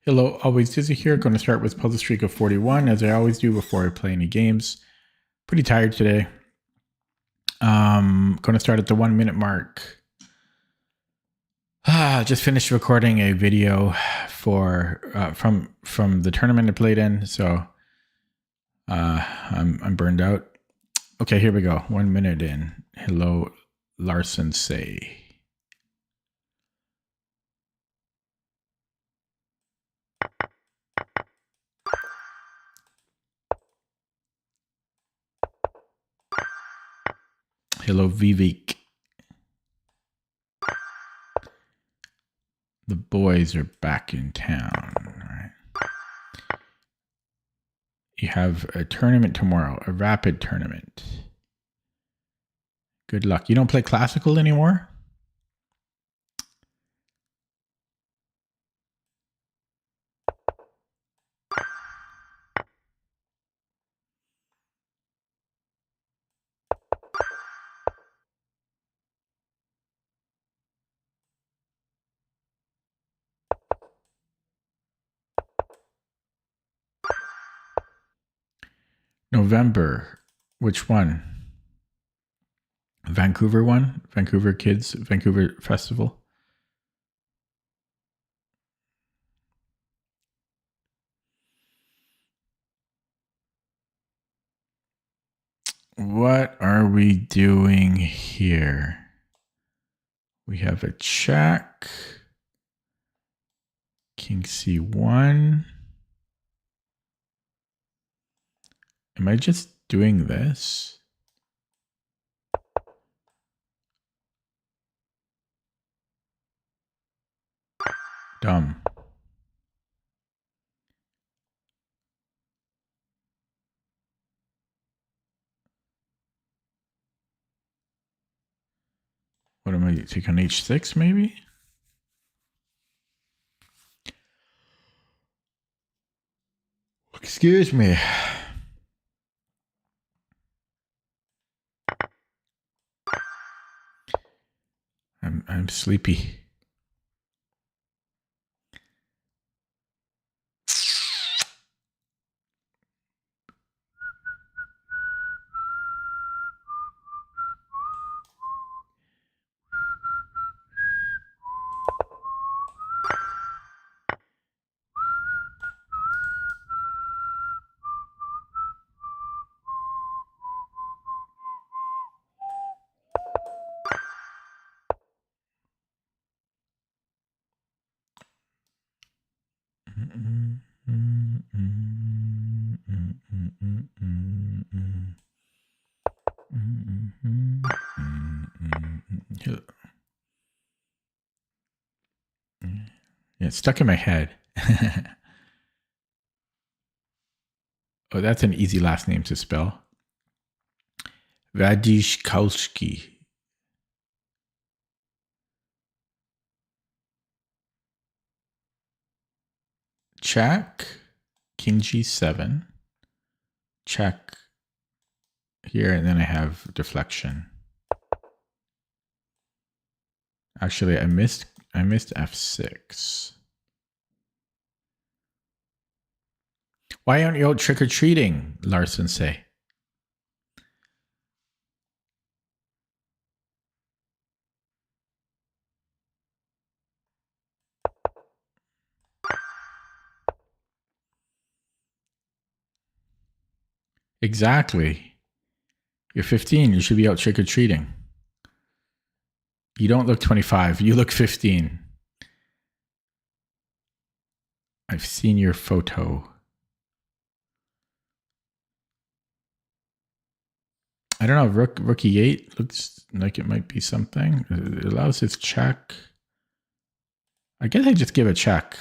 Hello, always Dizzy here. Going to start with puzzle streak of 41, as I always do before I play any games. Pretty tired today. Going to start at the 1 minute mark. Just finished recording a video for from the tournament I played in, so I'm burned out. Okay, here we go. 1 minute in. Hello, Larson say. Hello, Vivek. The boys are back in town. All right. You have a tournament tomorrow, a rapid tournament. Good luck. You don't play classical anymore? November. Which one? Vancouver one? Vancouver Kids, Vancouver Festival? What are we doing here? We have a check. King C1. Am I just doing this? Dumb. What am I taking on H6 maybe? Excuse me. I'm sleepy. Yeah, it's stuck in my head. Oh, that's an easy last name to spell. Vadishkowski. Check. King G7. Check here, and then I have deflection. Actually, I missed F6. Why aren't you out trick-or-treating? Larson say. Exactly. You're 15. You should be out trick-or-treating. You don't look 25. You look 15. I've seen your photo. I don't know. Rook E8 looks like it might be something. It allows his check. I guess I just give a check.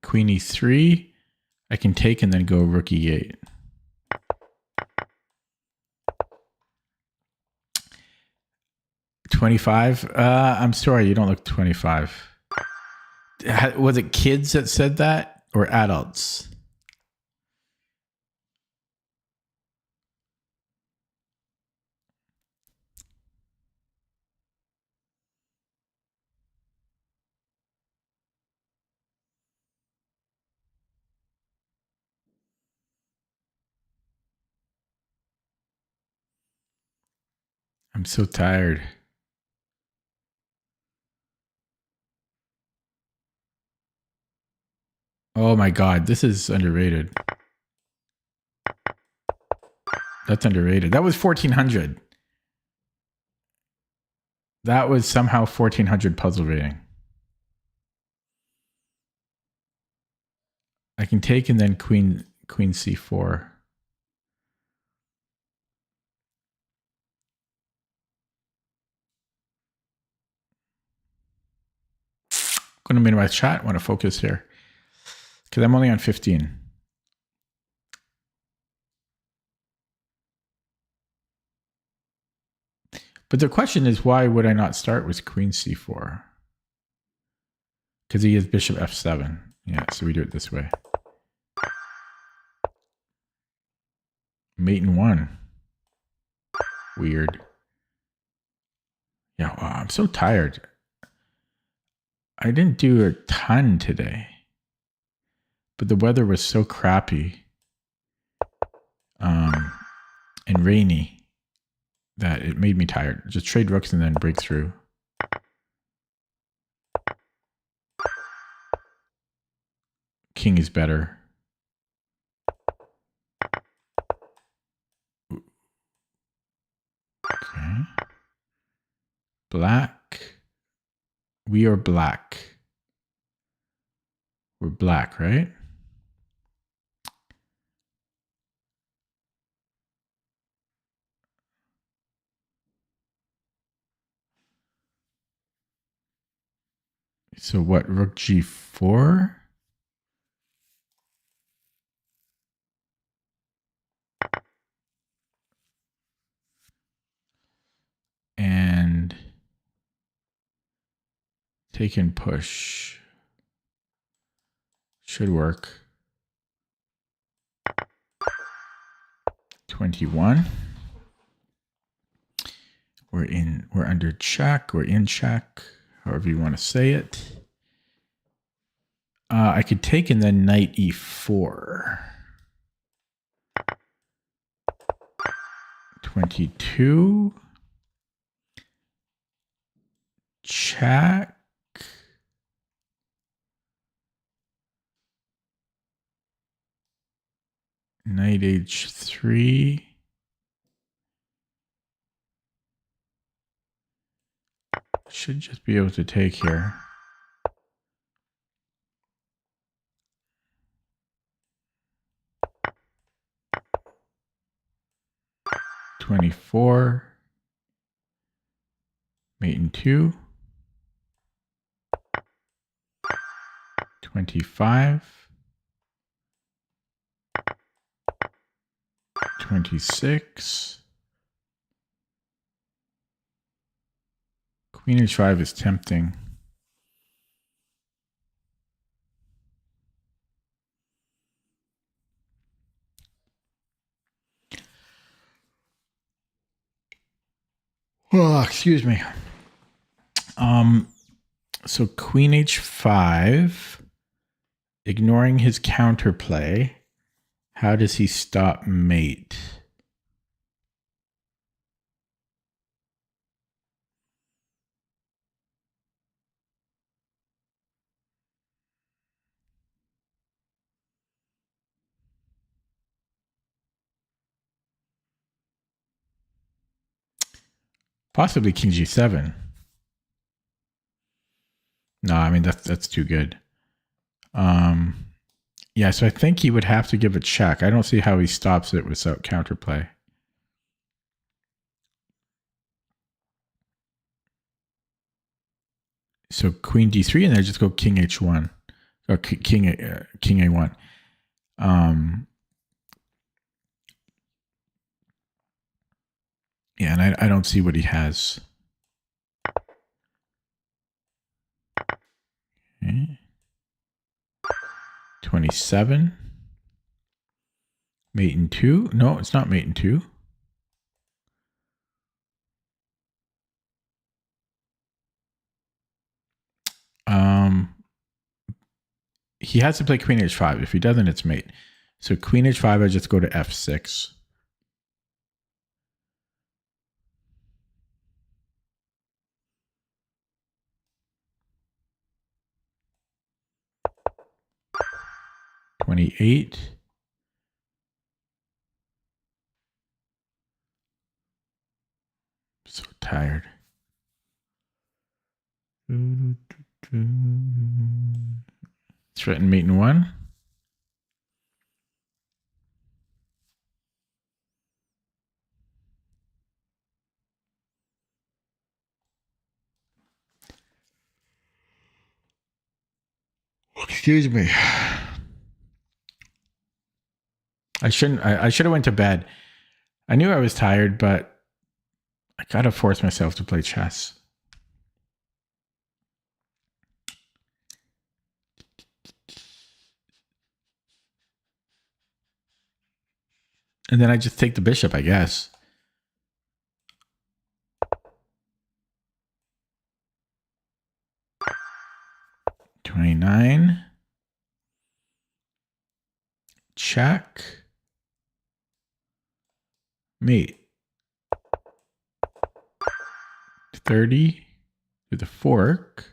Queen E3. I can take and then go Rook E8. $25? I'm sorry, you don't look 25. Was it kids that said that or adults? I'm so tired. Oh my god, this is underrated. That's underrated. That was 1400. That was somehow 1400 puzzle rating. I can take and then queen c4. I'm going to minimize chat. I want to focus here because I'm only on 15. But the question is, why would I not start with queen c4? Because he has bishop f7. Yeah, so we do it this way. Mate in 1. Weird. Yeah, wow, I'm so tired. I didn't do a ton today. But the weather was so crappy and rainy that it made me tired. Just trade rooks and then break through. King is better. Okay. Black. We are black. We're black, right? So what? Rook g4? And take and push. Should work. 21. We're under check. We're in check. However you want to say it. I could take and then knight e4. 22. Check. Knight h3. Should just be able to take here. (24) Mate in 2. 25. 26. Queen h5 is tempting. Oh, excuse me. So queen h5, ignoring his counterplay, how does he stop mate? Possibly king g7. No, I mean that's too good. Yeah, so I think he would have to give a check. I don't see how he stops it without counterplay. So queen d3 and then just go king h1 or king a1. Yeah, and I don't see what he has. Okay. 27. Mate in 2. No, it's not mate in 2. He has to play queen h5. If he doesn't, it's mate. So queen h5, I just go to f6. 28. So tired. Threaten mate in 1. Excuse me. I should have went to bed. I knew I was tired, but I gotta force myself to play chess. And then I just take the bishop, I guess. $29. Check. Mate. 30. Do the fork.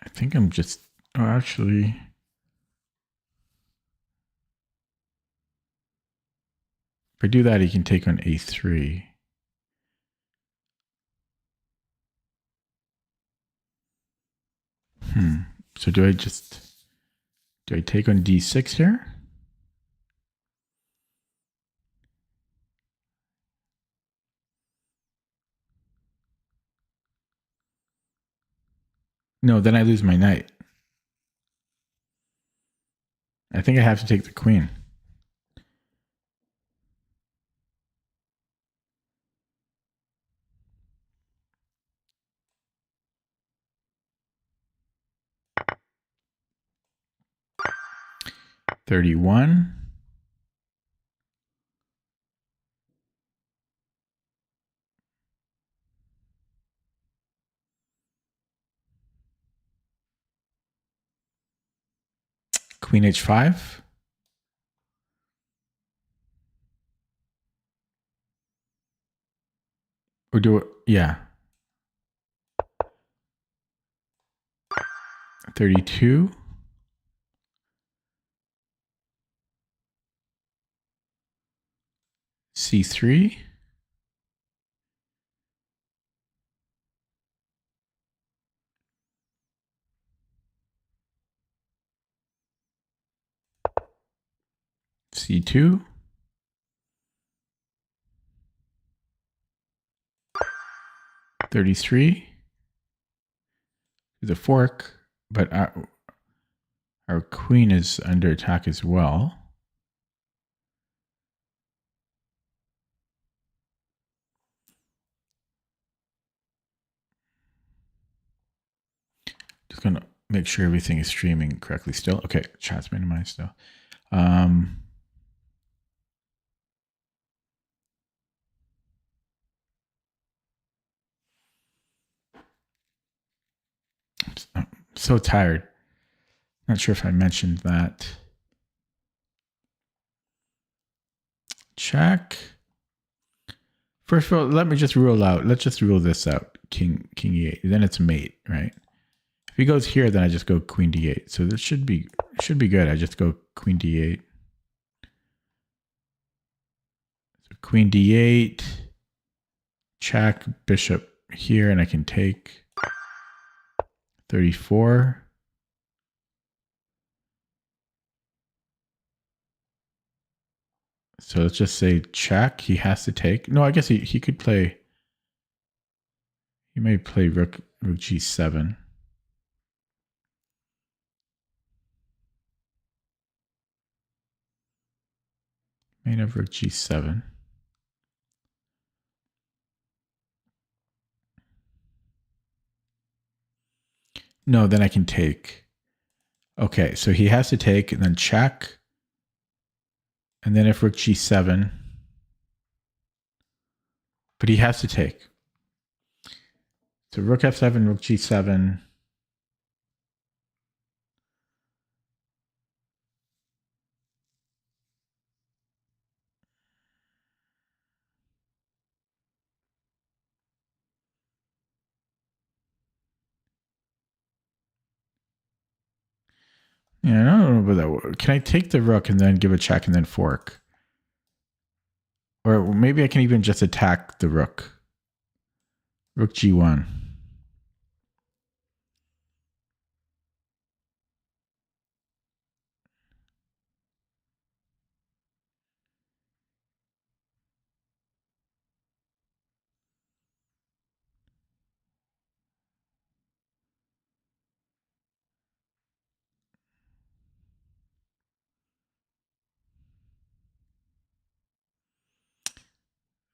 I think I'm just, oh, actually, if I do that, he can take on A3. So do I take on D6 here? No, then I lose my knight. I think I have to take the queen. $31. Queen H5. Or do it, yeah. 32. C3. C2. 33. The fork, but our queen is under attack as well. Just gonna make sure everything is streaming correctly still. Okay, chat's minimized still. I'm so tired. Not sure if I mentioned that. Check. First of all, let me just rule out. Let's just rule this out. King E8. Then it's mate, right? If he goes here, then I just go queen D8. So this should be good. I just go queen D8. So queen D8. Check. Bishop here, and I can take 34. So let's just say check. He has to take. No, I guess he could play. He may play rook G7. May have rook G7. No, then I can take. Okay, so he has to take and then check. And then if rook G7. But he has to take. So rook f7, rook g7. Yeah, I don't know about that. Can I take the rook and then give a check and then fork? Or maybe I can even just attack the rook. Rook g1.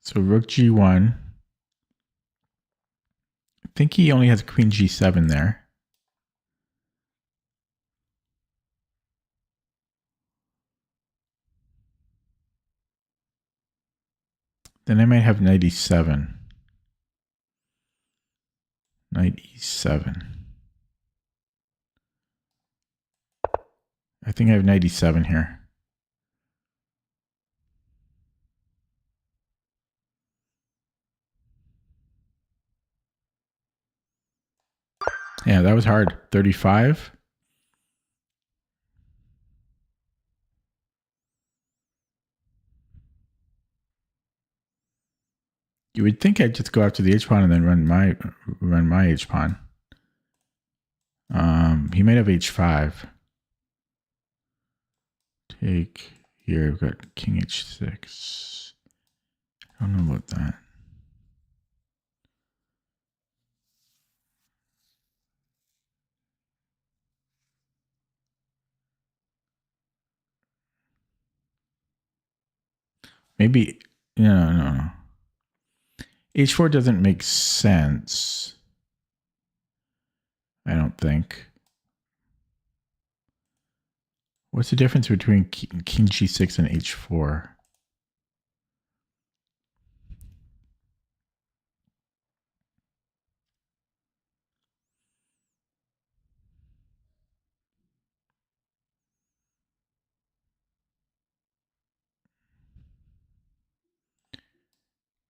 So rook g1. I think he only has queen g7 there. Then I might have knight e7. Knight e7. I think I have knight e7 here. Yeah, that was hard. 35. You would think I'd just go after the h pawn and then run my h pawn. He might have h5. Take here. We've got king h6. I don't know about that. Maybe no. H4 doesn't make sense. I don't think. What's the difference between king g6 and h4?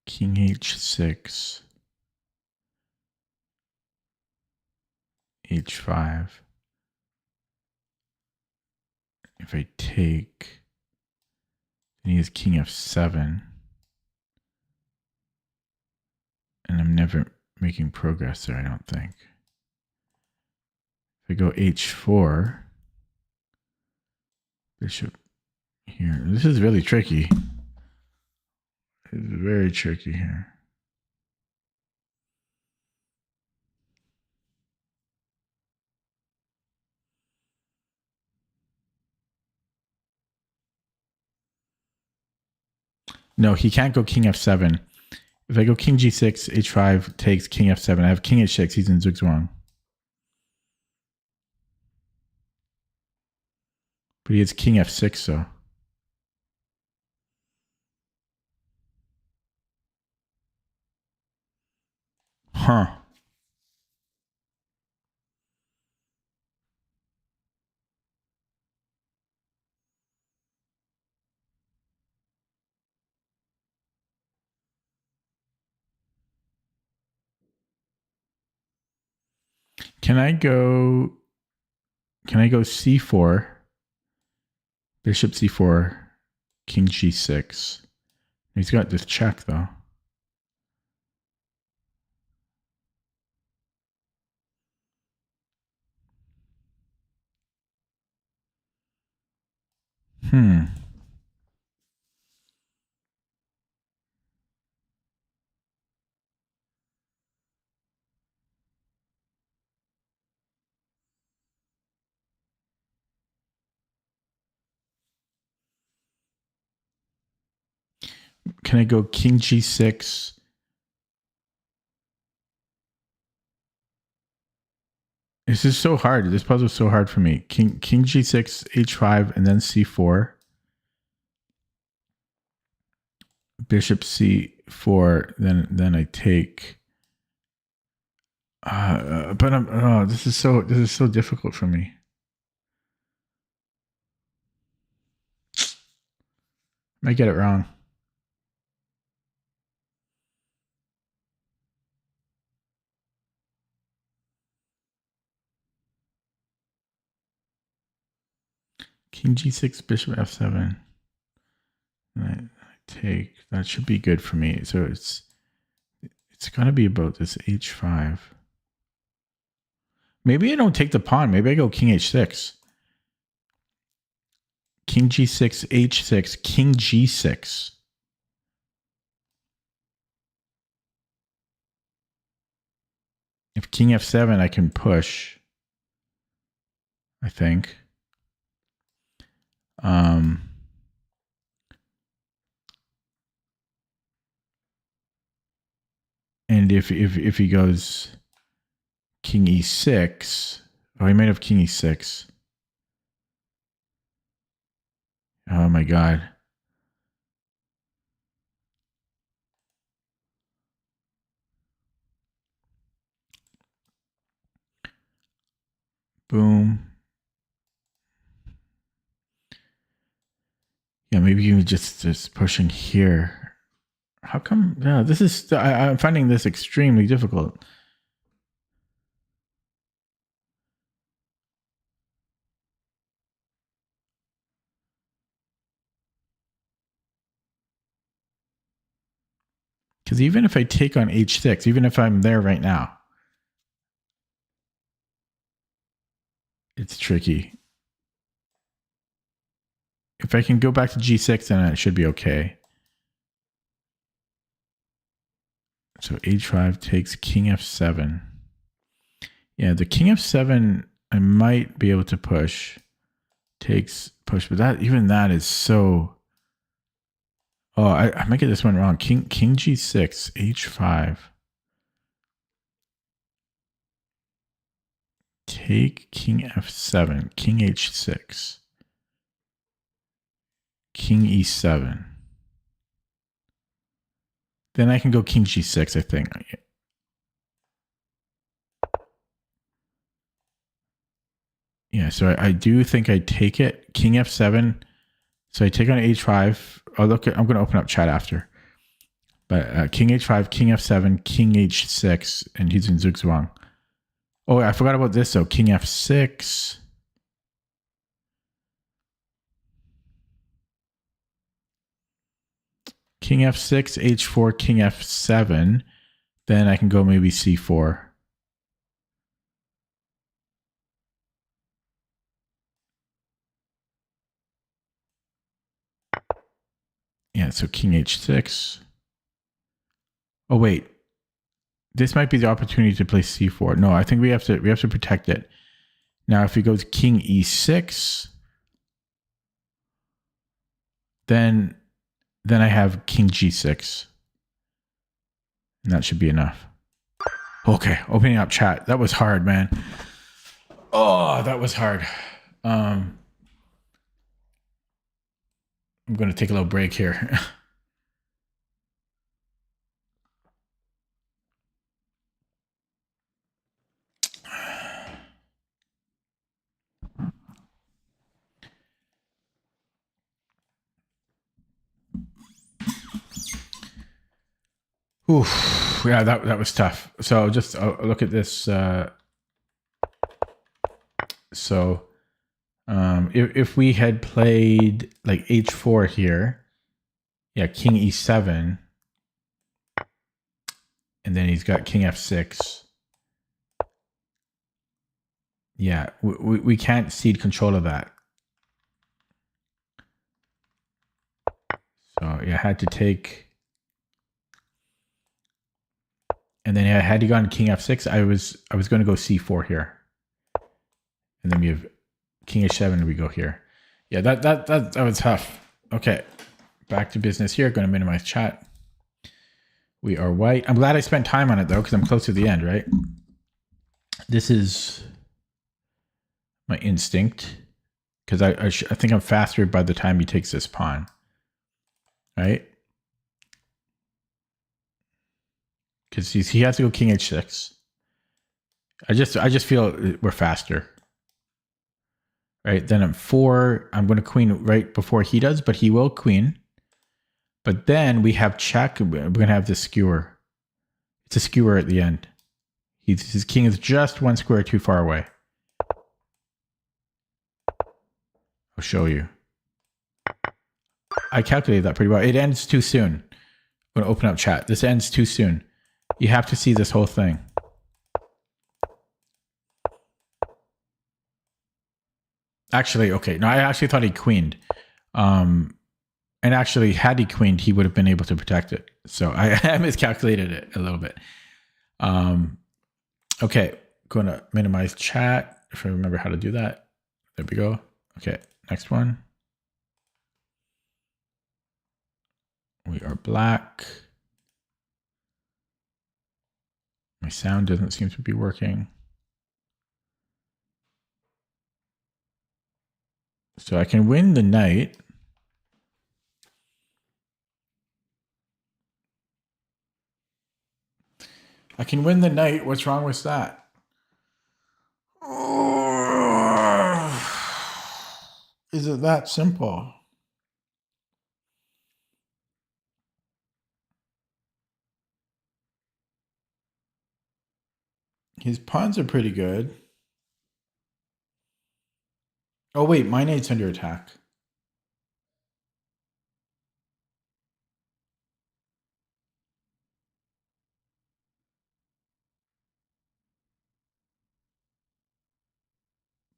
King h6, h5. If I take, then he has king f7. And I'm never making progress there, I don't think. If I go h4, bishop here. This is really tricky. It's very tricky here. No, he can't go king f7. If I go king g6, h5 takes king f7. I have king h6. He's in zugzwang. But he has king f6, so. Huh. Can I go c4, bishop c4, king g6? He's got this check, though. Can I go king g6? This is so hard. This puzzle is so hard for me. King g6, h5, and then c4. Bishop c4. Then I take. But I'm. Oh, this is so difficult for me. I get it wrong. King G6, Bishop F7. And I take. That should be good for me. So it's gonna be about this H5. Maybe I don't take the pawn. Maybe I go King H6. King G6, H6, King G6. If King F7, I can push. I think. And if he goes King E6, oh, he might have King E6. Oh my God. Boom. Yeah, maybe you just pushing here. How come? Yeah, this is. I'm finding this extremely difficult. Because even if I take on H6, even if I'm there right now, it's tricky. If I can go back to G6, then it should be okay. So H5 takes King F7. Yeah, the King F7, I might be able to push. Takes push, but even that is so. Oh, I might get this one wrong. King G6, H5. Take King F7, King H6, King E7. Then I can go King G6, I think. Yeah, so I do think I take it. King F7. So I take on H5. Oh, look, I'm going to open up chat after. But King H5, King F7, King H6, and he's in Zugzwang. Oh, I forgot about this, though. King F6. King F6, H4, King F7. Then I can go maybe C4. Yeah, so King H6. Oh, wait. This might be the opportunity to play C4. No, I think we have to protect it. Now, if he goes King E6, then I have King G6. And that should be enough. Okay, opening up chat. That was hard, man. Oh, that was hard. I'm going to take a little break here. Oof, yeah, that was tough. So just look at this. So if we had played like H4 here, yeah, King E7, and then he's got King F6. Yeah, we can't cede control of that. So yeah, I had to take. And then had he gone King F6, I was going to go C4 here. And then we have King H7 and we go here. Yeah, that was tough. Okay. Back to business here. Going to minimize chat. We are white. I'm glad I spent time on it though, because I'm close to the end, right? This is my instinct. Because I think I'm faster by the time he takes this pawn. Right? Because he has to go King H6. I just feel we're faster. Right, then at 4, I'm going to queen right before he does, but he will queen. But then we have check. We're going to have this skewer. It's a skewer at the end. His king is just 1 square too far away. I'll show you. I calculated that pretty well. It ends too soon. I'm going to open up chat. This ends too soon. You have to see this whole thing. Actually, okay. No, I actually thought he queened. And actually, had he queened, he would have been able to protect it. So I miscalculated it a little bit. Okay, going to minimize chat if I remember how to do that. There we go. Okay, next one. We are black. My sound doesn't seem to be working. So I can win the knight. I can win the knight. What's wrong with that? Is it that simple? His pawns are pretty good. Oh, wait, my knight's under attack.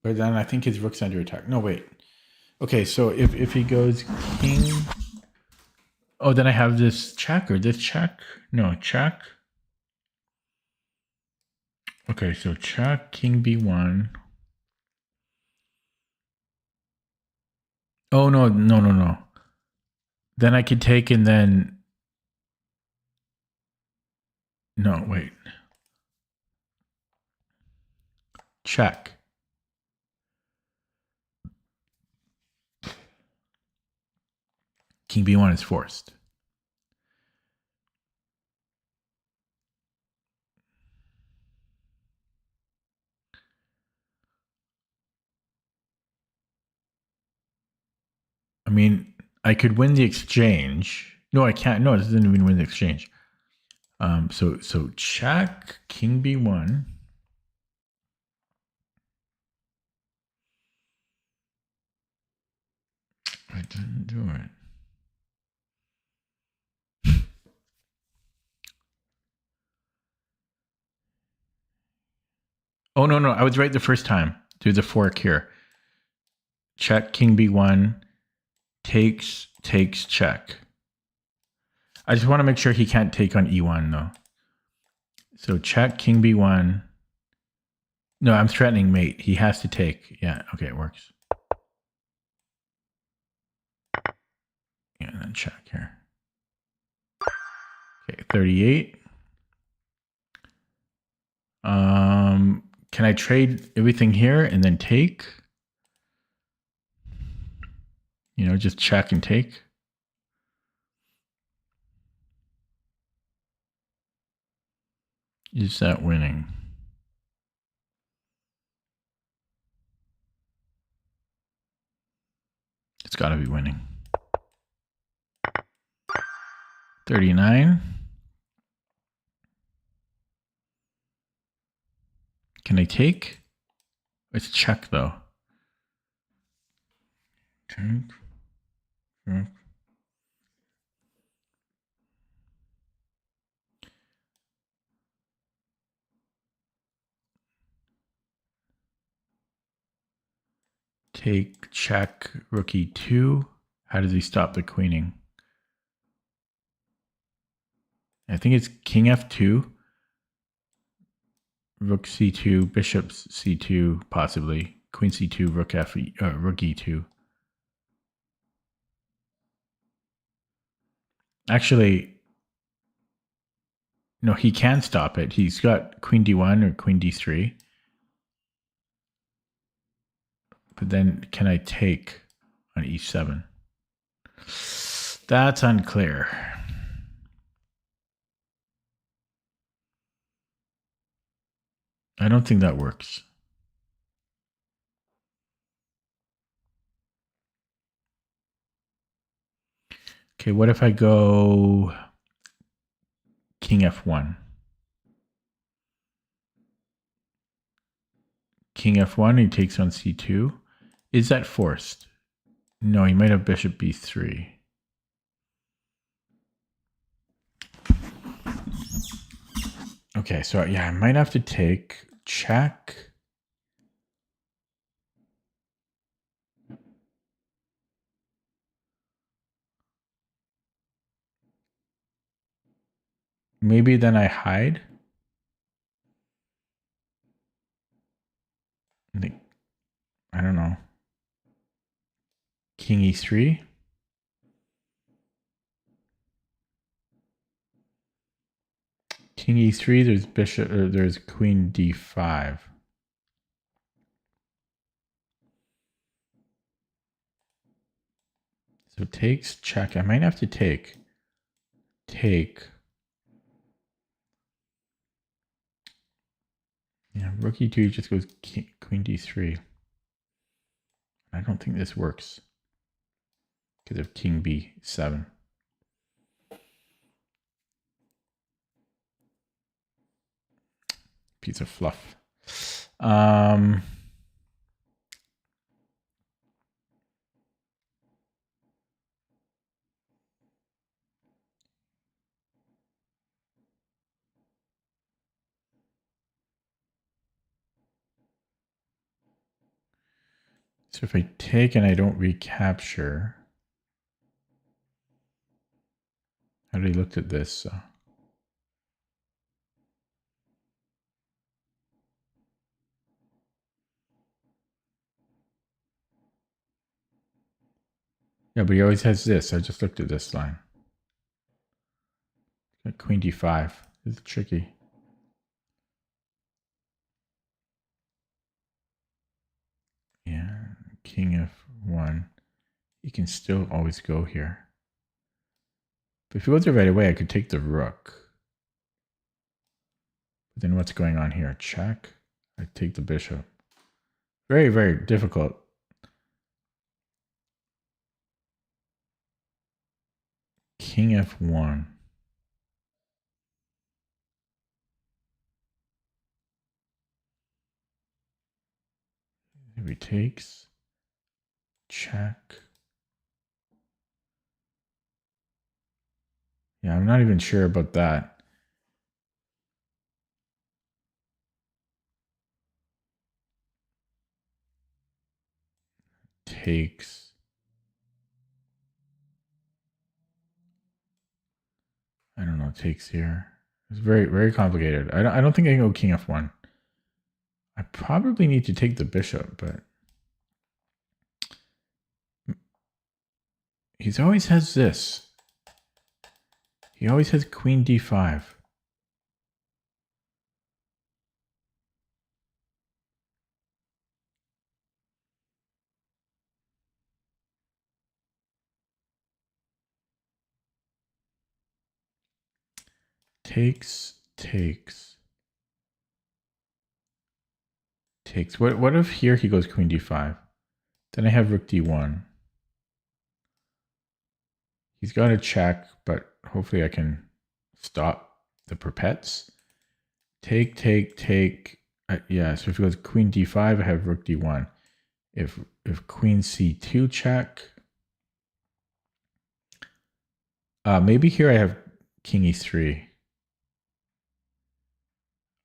But then I think his rook's under attack. No, wait. Okay, so if he goes king... Oh, then I have this check or this check? No, check. Okay, so check, king b1. Oh, no. Then I could take and then... No, wait. Check. King b1 is forced. I mean, I could win the exchange. No, I can't. No, it doesn't even win the exchange. So check, king b1. I didn't do it. Oh, no. I was right the first time. Do the fork here. Check, king b1. Takes, check. I just want to make sure he can't take on e1, though. So check, king b1. No, I'm threatening mate. He has to take. Yeah, okay, it works. Yeah, and then check here. Okay, 38. Can I trade everything here and then take? You know, just check and take. Is that winning? It's got to be winning. 39. Can I take? Let's check though. Take. Take, check, rook e2. How does he stop the queening? I think it's king f2. Rook c2, bishop c2, possibly. Queen c2, rook e2. Actually, no, he can stop it. He's got queen d1 or queen d3. But then can I take on e7? That's unclear. I don't think that works. Okay, what if I go king f1? King f1, he takes on c2. Is that forced? No, he might have bishop b3. Okay, so yeah, I might have to take check. Maybe then I hide. I don't know. King e3. King e3, there's bishop, there's queen d5. So takes, check. I might have to take. Yeah, rook e2 just goes queen d3. I don't think this works because of king b7. Piece of fluff. So if I take and I don't recapture, I already looked at this. So. Yeah, but he always has this. I just looked at this line. Got queen d5. This is tricky. Yeah, king f1. You can still always go here. But if he goes there right away, I could take the rook. But then what's going on here? Check. I take the bishop. Very, very difficult. King f1. If he takes, check. Yeah, I'm not even sure about that. Takes. I don't know, takes here. It's very, very complicated. I don't think I can go king f1. I probably need to take the bishop, but he always has this. He always has queen d5. Takes. What if here he goes queen d5? Then I have rook d1. He's got a check, but hopefully I can stop the perpets. Take. Yeah, so if he goes queen d5, I have rook d1. If queen c2 check, maybe here I have king e3.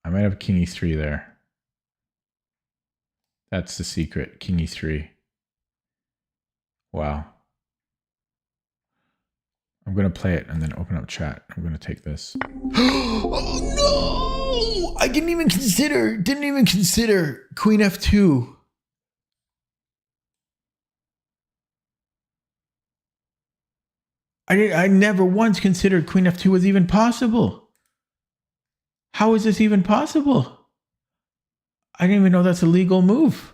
I might have king e3 there. That's the secret, king e3. Wow. I'm going to play it and then open up chat. I'm going to take this. Oh no! I didn't even consider queen f2. I never once considered queen f2 was even possible. How is this even possible? I didn't even know that's a legal move.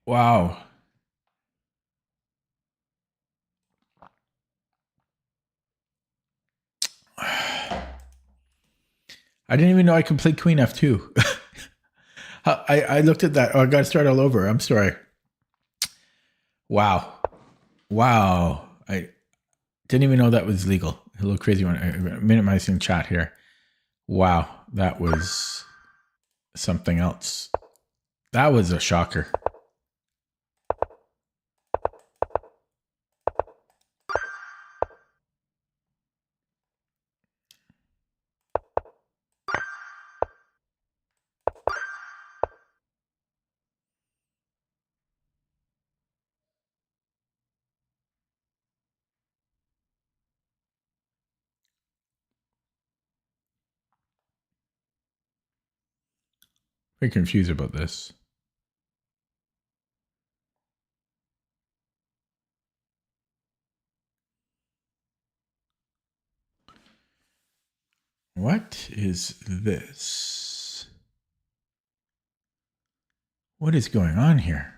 Wow. I didn't even know I could play queen f2. I looked at that. Oh, I got to start all over. I'm sorry. Wow. I didn't even know that was legal. A little crazy one. Minimizing chat here. Wow. That was something else. That was a shocker. Very confused about this. What is this? What is going on here?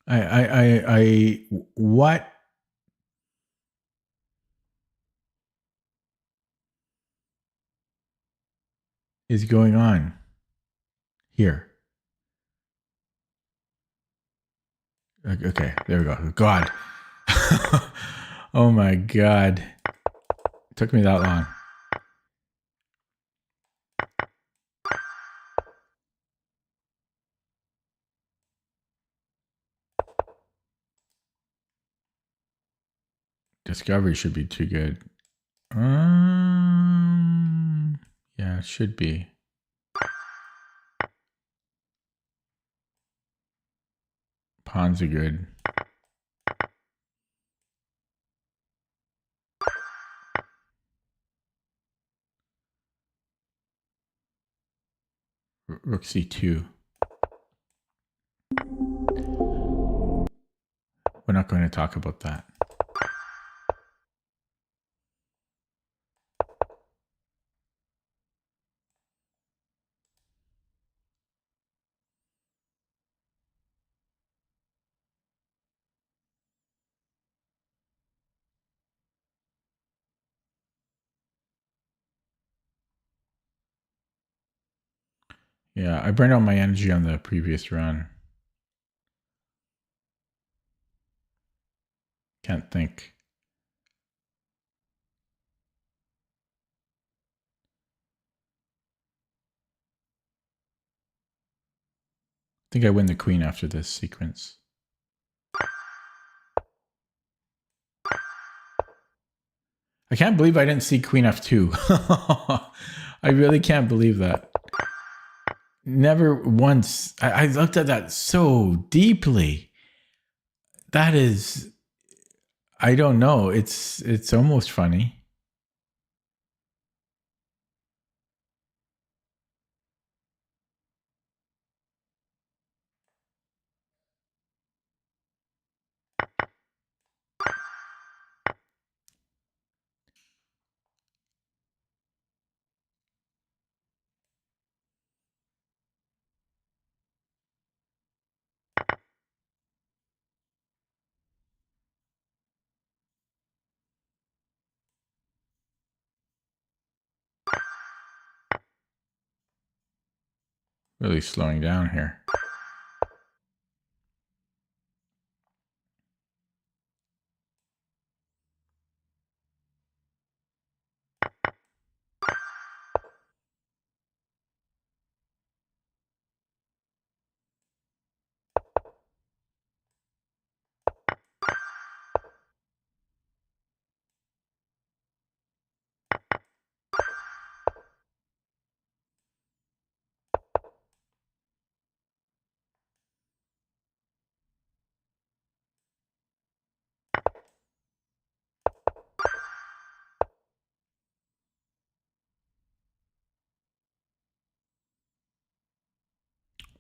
What is going on here? Okay, there we go. God. Oh my God. It took me that long. Discovery should be too good. Yeah, it should be. Pawns are good. Rook c2. We're not going to talk about that. Yeah, I burned out my energy on the previous run. Can't think. I think I win the queen after this sequence. I can't believe I didn't see queen f2. I really can't believe that. Never once. I looked at that so deeply. That is, I don't know. It's almost funny. Really slowing down here.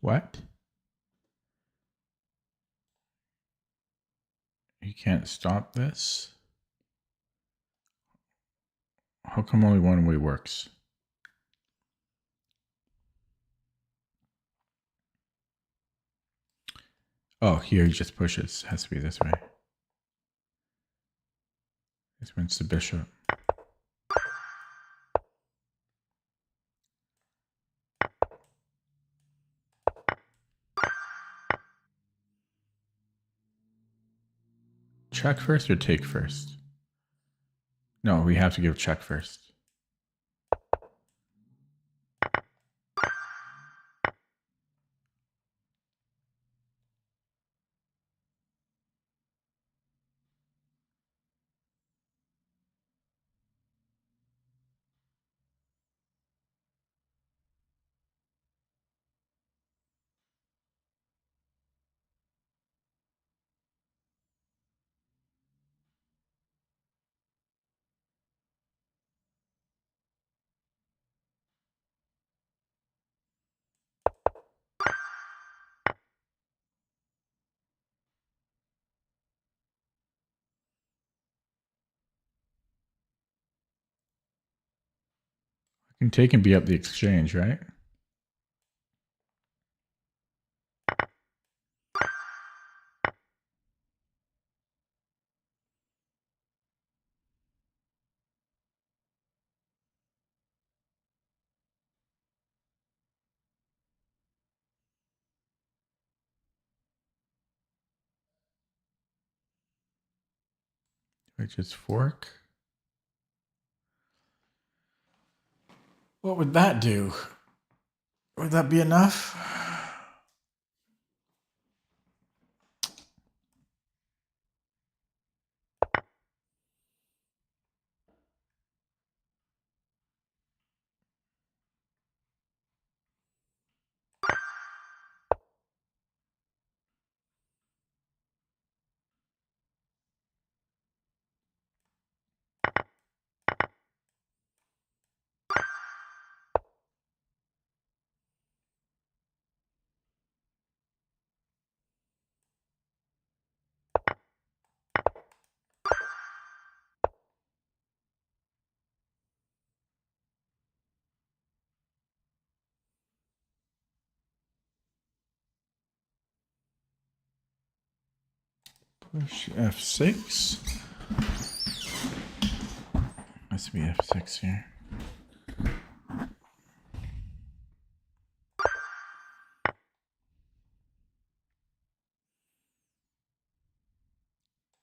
What? You can't stop this? How come only one way works? Oh, here he just pushes. Has to be this way. This one's the bishop. Check first or take first? No, we have to give check first. I can take and be up the exchange, right? I just fork. What would that do? Would that be enough? Push F6. Must be F6 here.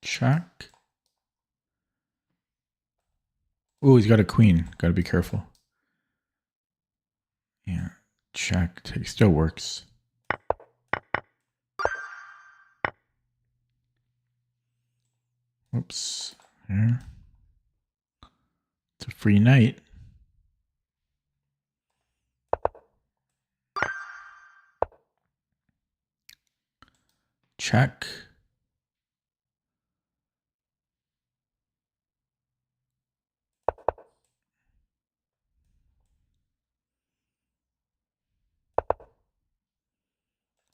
Check. Oh, he's got a queen. Got to be careful. Yeah. Check. Take. Still works. Whoops. There. It's a free knight. Check.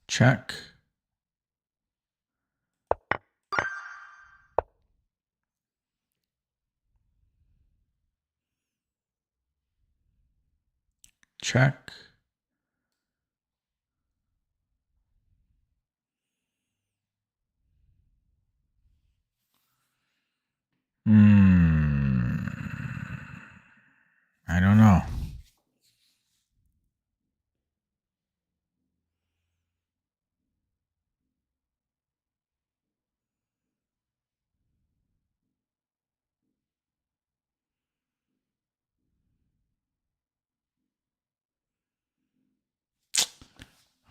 Check. Check. I don't know.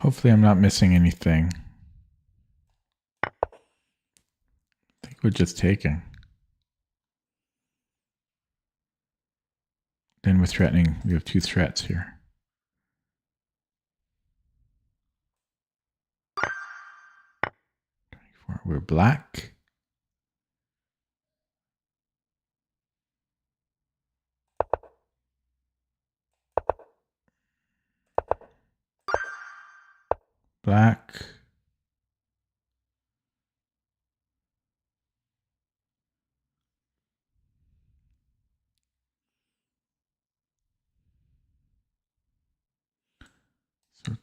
Hopefully I'm not missing anything. I think we're just taking. Then we're threatening. We have two threats here. We're black. Black.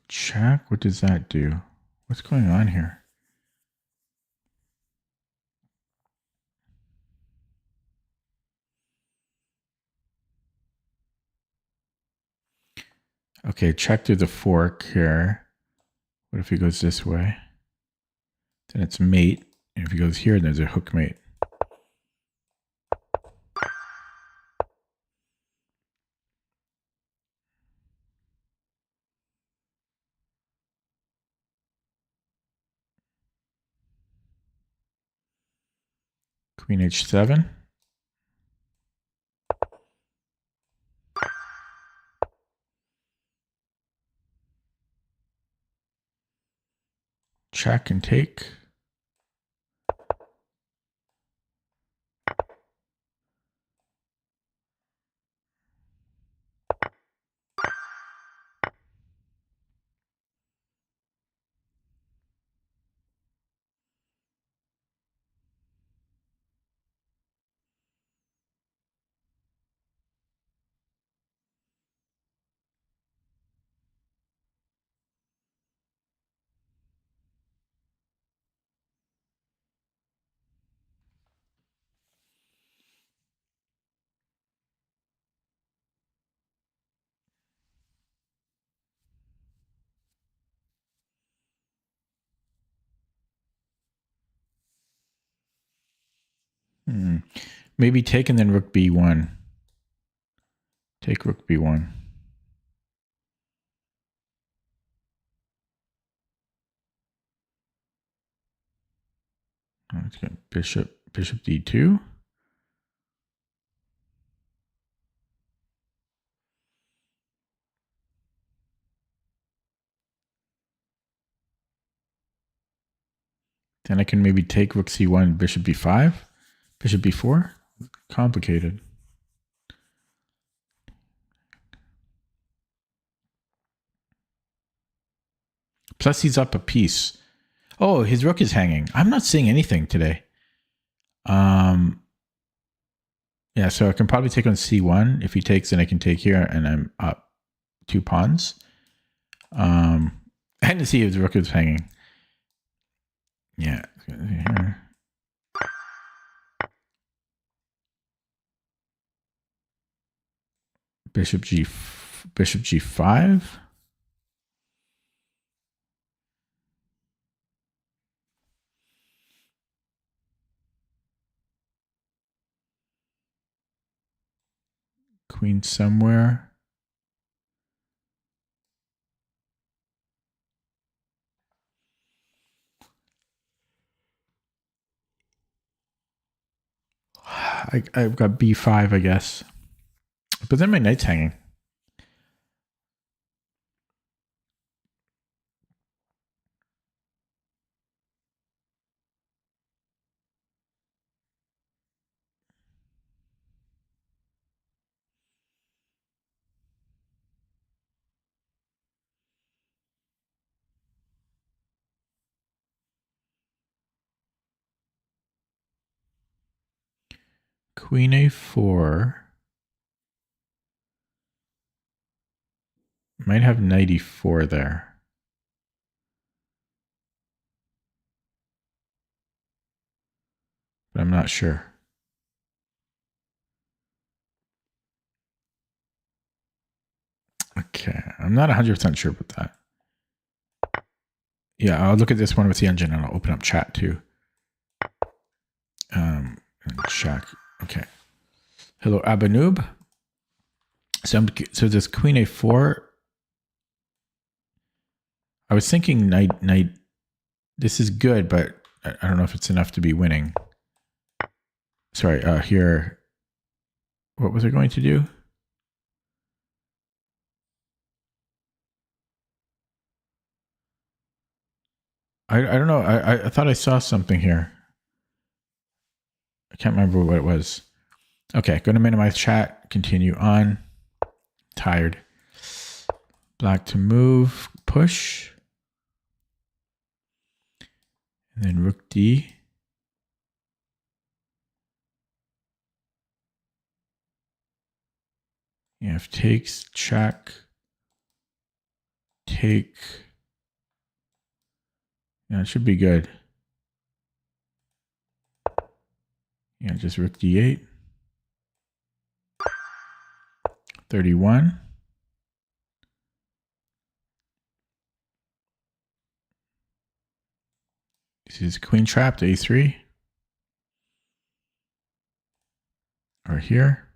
Check. What does that do? What's going on here? Okay, check through the fork here. What if he goes this way? Then it's mate. And if he goes here, there's a hook mate. Queen h7. Check and take. Maybe take and then rook b1. Take rook b1. Let's get bishop d2. Then I can maybe take rook c1, bishop b5, bishop b4. Complicated. Plus he's up a piece. Oh, his rook is hanging. I'm not seeing anything today. Yeah, so I can probably take on c1. If he takes, then I can take here, and I'm up 2 pawns. I had to see if his rook is hanging. Yeah, here. Bishop g5. Queen somewhere. I've got b5, I guess. But then my knight's hanging. Queen a4. Might have knight e4 there. But I'm not sure. Okay, I'm not 100% sure about that. Yeah, I'll look at this one with the engine and I'll open up chat too. And check. Okay. Hello, Abanoob. So this queen a4. I was thinking knight. This is good, but I don't know if it's enough to be winning. Sorry, here. What was I going to do? I don't know. I thought I saw something here. I can't remember what it was. Okay, going to minimize chat. Continue on. Tired. Black to move. Push. And then rook d. If takes, check. take. Yeah, it should be good. Yeah, just rook d8. 31. This is queen trapped, a3. Or here.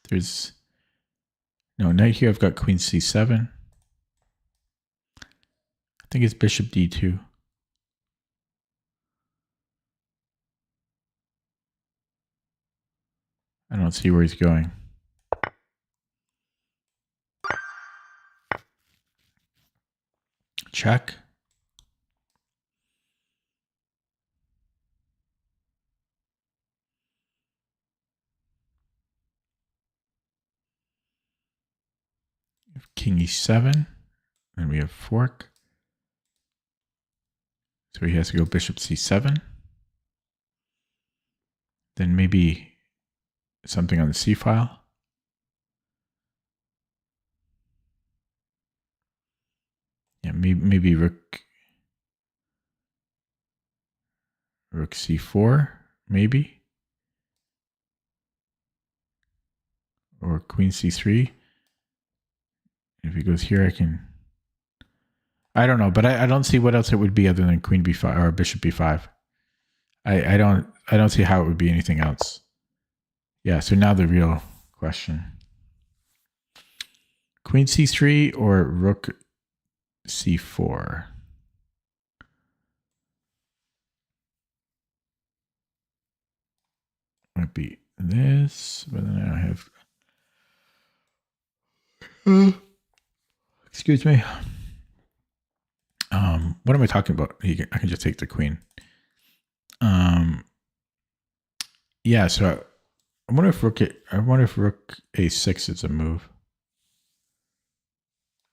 There's no knight here. I've got queen c7. I think it's bishop d2. I don't see where he's going. Check. King e7. And we have fork. So he has to go bishop c7. Then maybe something on the c file. Yeah, maybe rook c4, maybe. Or queen c3. If he goes here, I can... I don't know, but I don't see what else it would be other than queen b5 or bishop b5. I don't see how it would be anything else. Yeah, so now the real question. Queen c3 or rook c4? Might be this, but then I have... Excuse me. What am I talking about? I can just take the queen. Yeah, so I wonder if rook a6 is a move.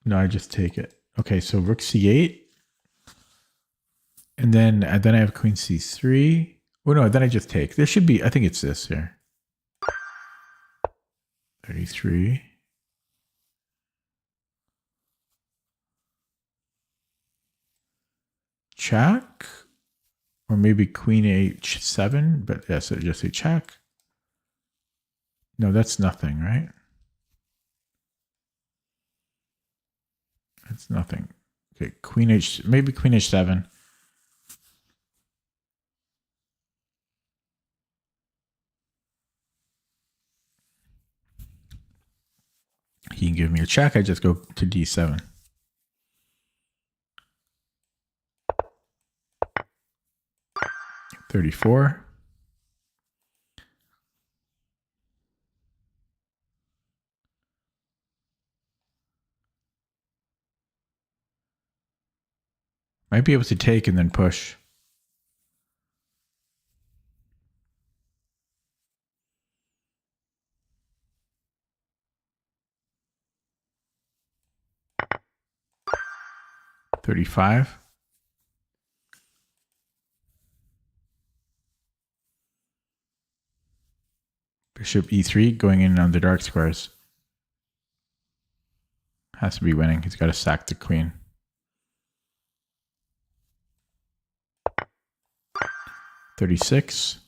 No, I just take it. Okay, so rook c8. And then I have queen c3. Oh no, then I just take. There should be, I think it's this here. 33. Check. Or maybe queen h7, but yes, I just say check. No, that's nothing, right? That's nothing. Okay, maybe queen h7. He can give me a check. I just go to d7. $34. Might be able to take and then push. $35. Bishop e3 going in on the dark squares. Has to be winning. He's got to sack the queen. $36.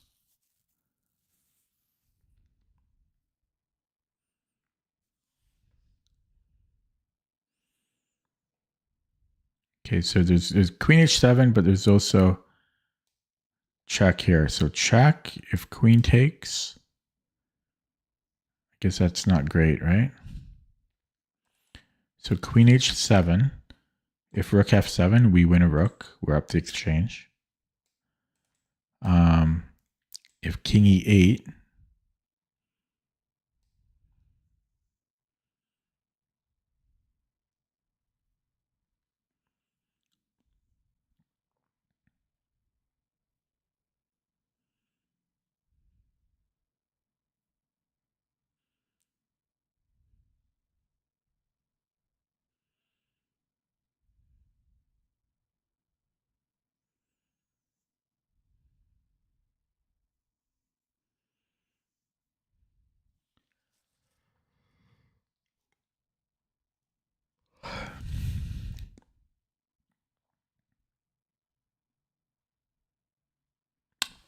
Okay, so there's queen h7, but there's also check here. So check if queen takes. I guess that's not great, right? So queen h7. If rook f7, we win a rook. We're up to exchange. If king e8,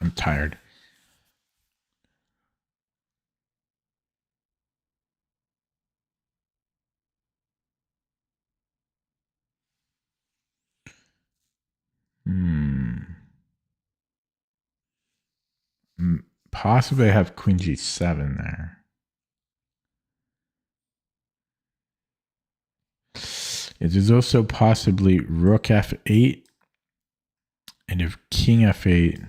I'm tired. Possibly I have Queen G7 there. It is also possibly Rook F8. And if King F8,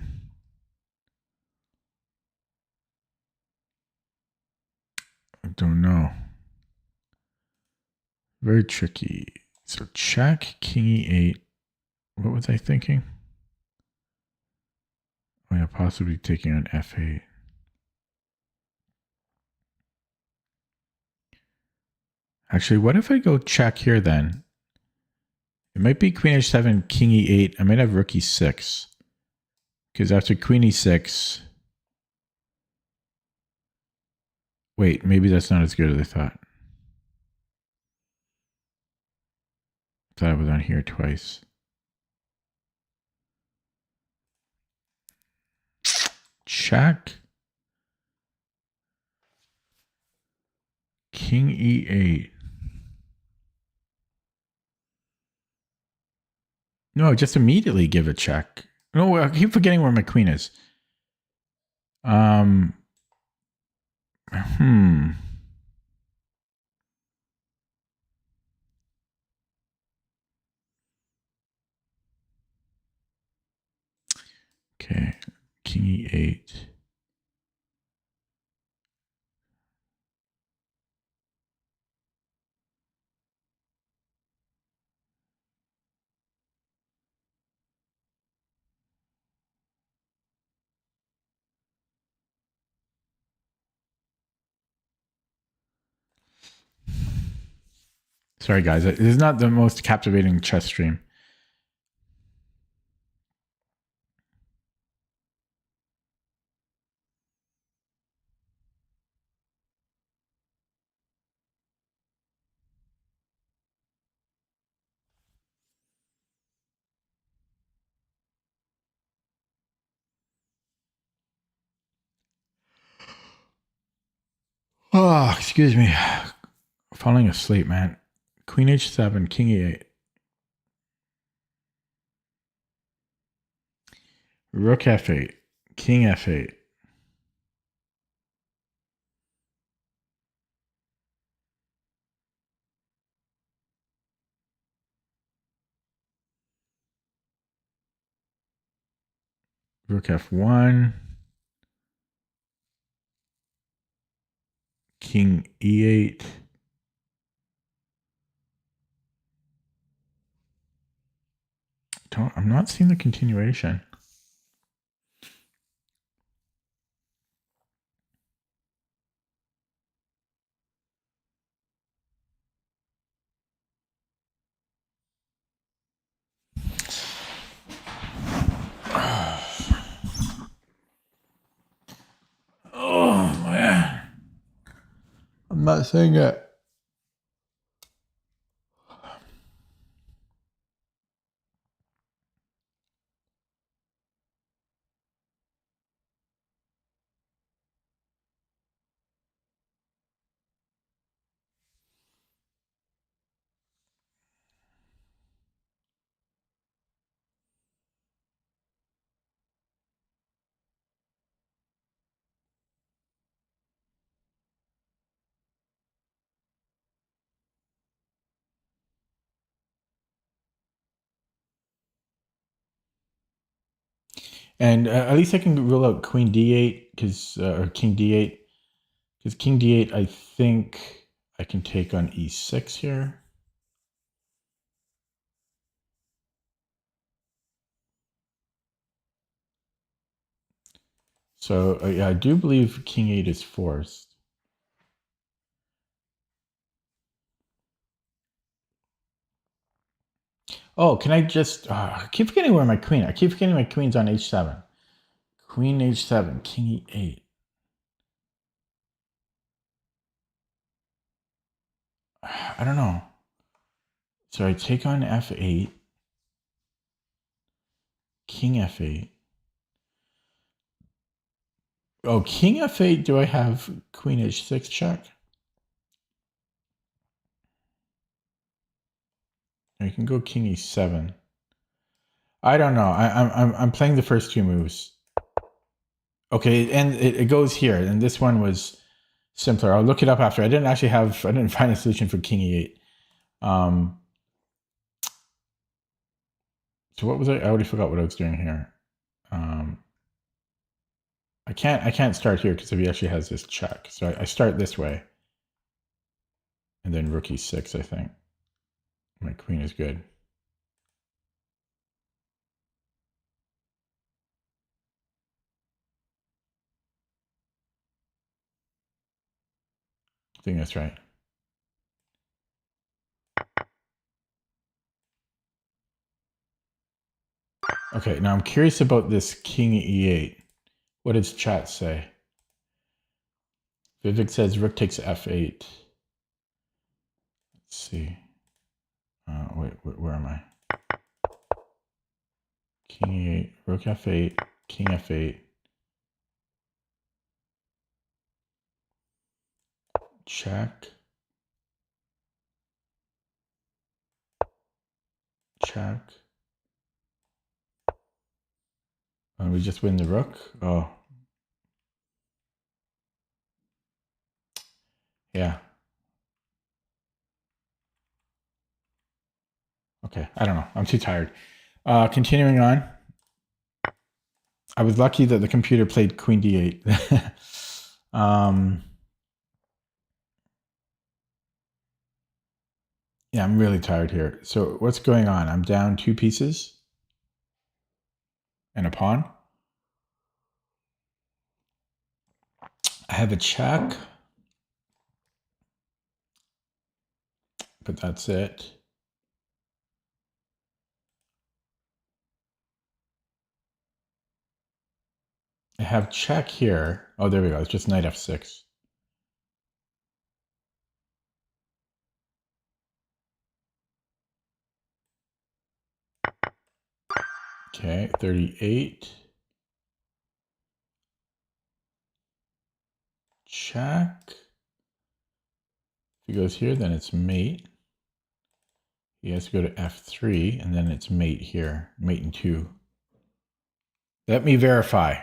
I don't know. Very tricky. So check, King E8. What was I thinking? Oh yeah, possibly taking on F8. Actually, what if I go check here then? It might be Queen H7, King E8. I might have Rook E6. Because after Queen E6... Wait, maybe that's not as good as I thought. I thought I was on here twice. Check. King E8. No, just immediately give a check. No, I keep forgetting where my queen is. Okay, King E8. Sorry, guys. This is not the most captivating chess stream. Oh, excuse me. Falling asleep, man. Queen H7, King E8. Rook F8, King F8. Rook F1. King E8. I'm not seeing the continuation. Oh, man. I'm not saying it. And at least I can rule out Queen D8 or King D8. Because King D8, I think I can take on E6 here. So yeah, I do believe King 8 is forced. Oh, can I just... I keep forgetting where my queen... I keep forgetting my queen's on H7. Queen H7, King E8. I don't know. So I take on F8. King F8. Oh, king f8. Do I have queen h6 check? I can go king e7. I don't know. I'm playing the first two moves. Okay, and it goes here, and this one was simpler. I'll look it up after. I didn't find a solution for king e8. So what was I already forgot what I was doing here. I can't start here because he actually has this check. So I start this way. And then rook e6, I think. My queen is good. I think that's right. Okay, now I'm curious about this king e8. What does chat say? Vivek says rook takes f8. Let's see. Wait, where am I? King e8, rook f8, king f8. Check. Check. And we just win the rook? Oh. Yeah. Okay, I don't know. I'm too tired. Continuing on. I was lucky that the computer played queen d8. Yeah, I'm really tired here. So what's going on? I'm down 2 pieces and a pawn. I have a check, but that's it. I have check here. Oh, there we go. It's just knight f6. Okay, 38. Check. If he goes here, then it's mate. He has to go to f3, and then it's mate here. Mate in 2. Let me verify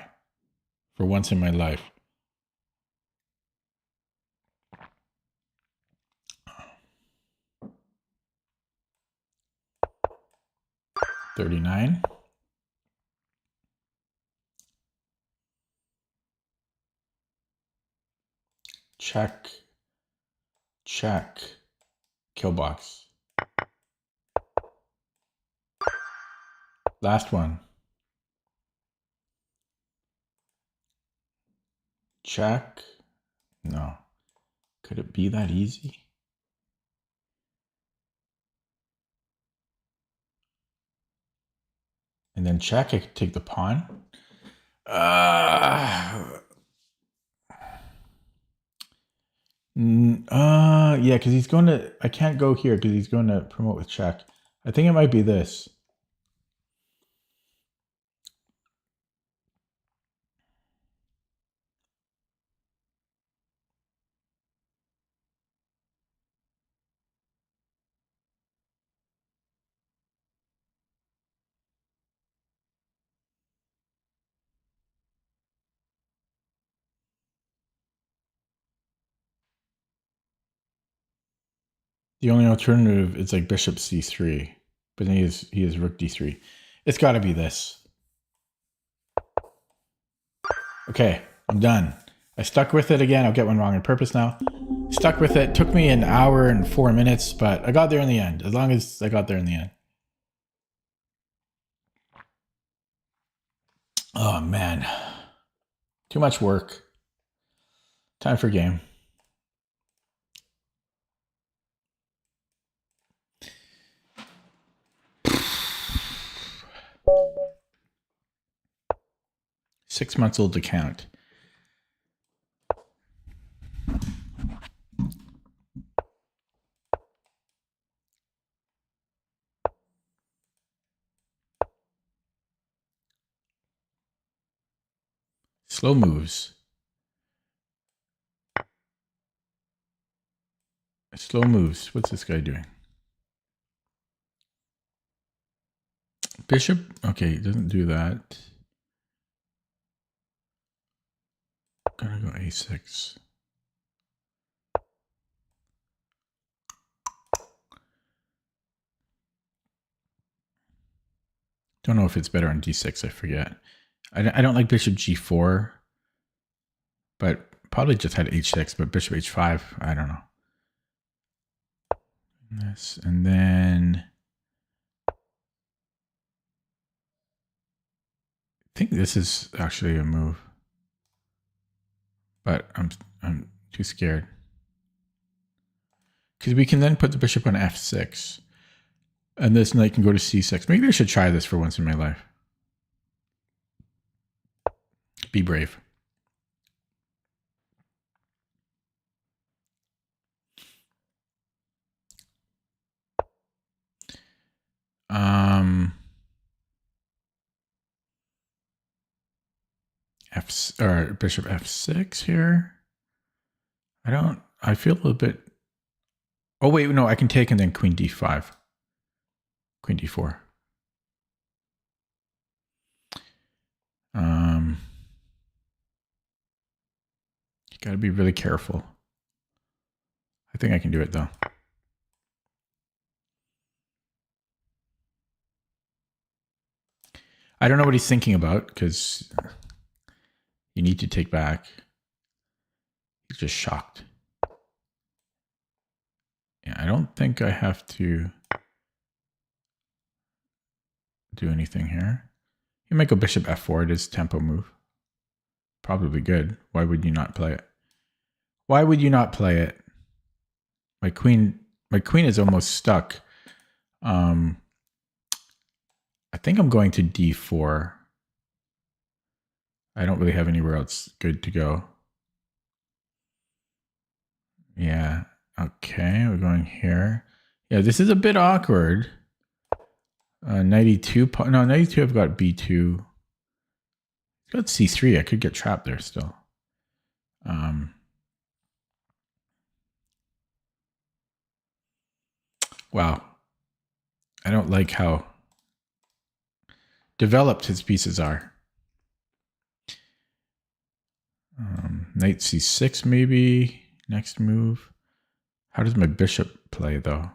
for once in my life. $39. Check. Check. Kill box. Last one. Check. No. Could it be that easy? And then check. I could take the pawn. Yeah, because he's going to. I can't go here because he's going to promote with check. I think it might be this. The only alternative is like bishop c3, but then he has rook d3. It's got to be this. Okay, I'm done. I stuck with it again. I'll get one wrong on purpose now. Stuck with it. Took me an hour and 4 minutes, but I got there in the end. As long as I got there in the end. Oh man, too much work. Time for game. $6 old to count. Slow moves. Slow moves. What's this guy doing? Bishop. Okay, it doesn't do that. Gotta go a6. Don't know if it's better on d6. I forget. I don't like bishop g4, but probably just had h6. But bishop h5, I don't know. This and then I think this is actually a move, but I'm too scared because we can then put the bishop on f6. And this knight can go to c6. Maybe I should try this for once in my life. Be brave. Bishop f6 here. I feel a little bit. Oh wait, no, I can take and then queen d5. Queen d4. You got to be really careful. I think I can do it though. I don't know what he's thinking about because you need to take back. He's just shocked. Yeah, I don't think I have to do anything here. You might go bishop f4. It is tempo move. Probably good. Why would you not play it? Why would you not play it? My queen is almost stuck. I think I'm going to d4. I don't really have anywhere else good to go. Yeah. Okay, we're going here. Yeah, this is a bit awkward. 92. No, 92. I've got b2. I've got c3. I could get trapped there still. Wow. I don't like how developed his pieces are. Knight c6 maybe. Next move. How does my bishop play though?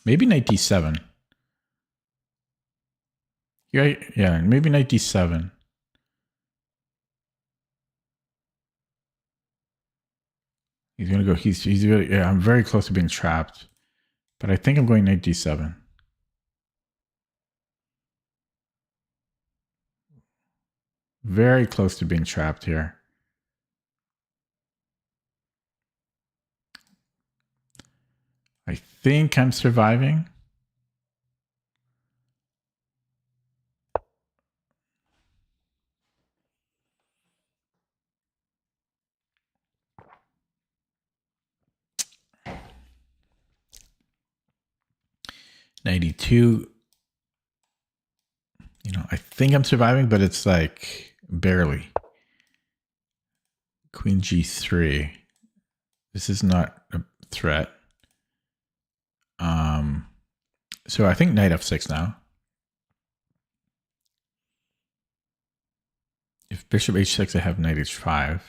Maybe knight d7. Yeah, maybe knight d7. He's gonna go. He's really. Yeah, I'm very close to being trapped, but I think I'm going knight d7. Very close to being trapped here. I think I'm surviving. '92. You know, I think I'm surviving, but it's like barely. Queen g3. This is not a threat. So I think knight f6 now. If bishop h6, I have knight h5.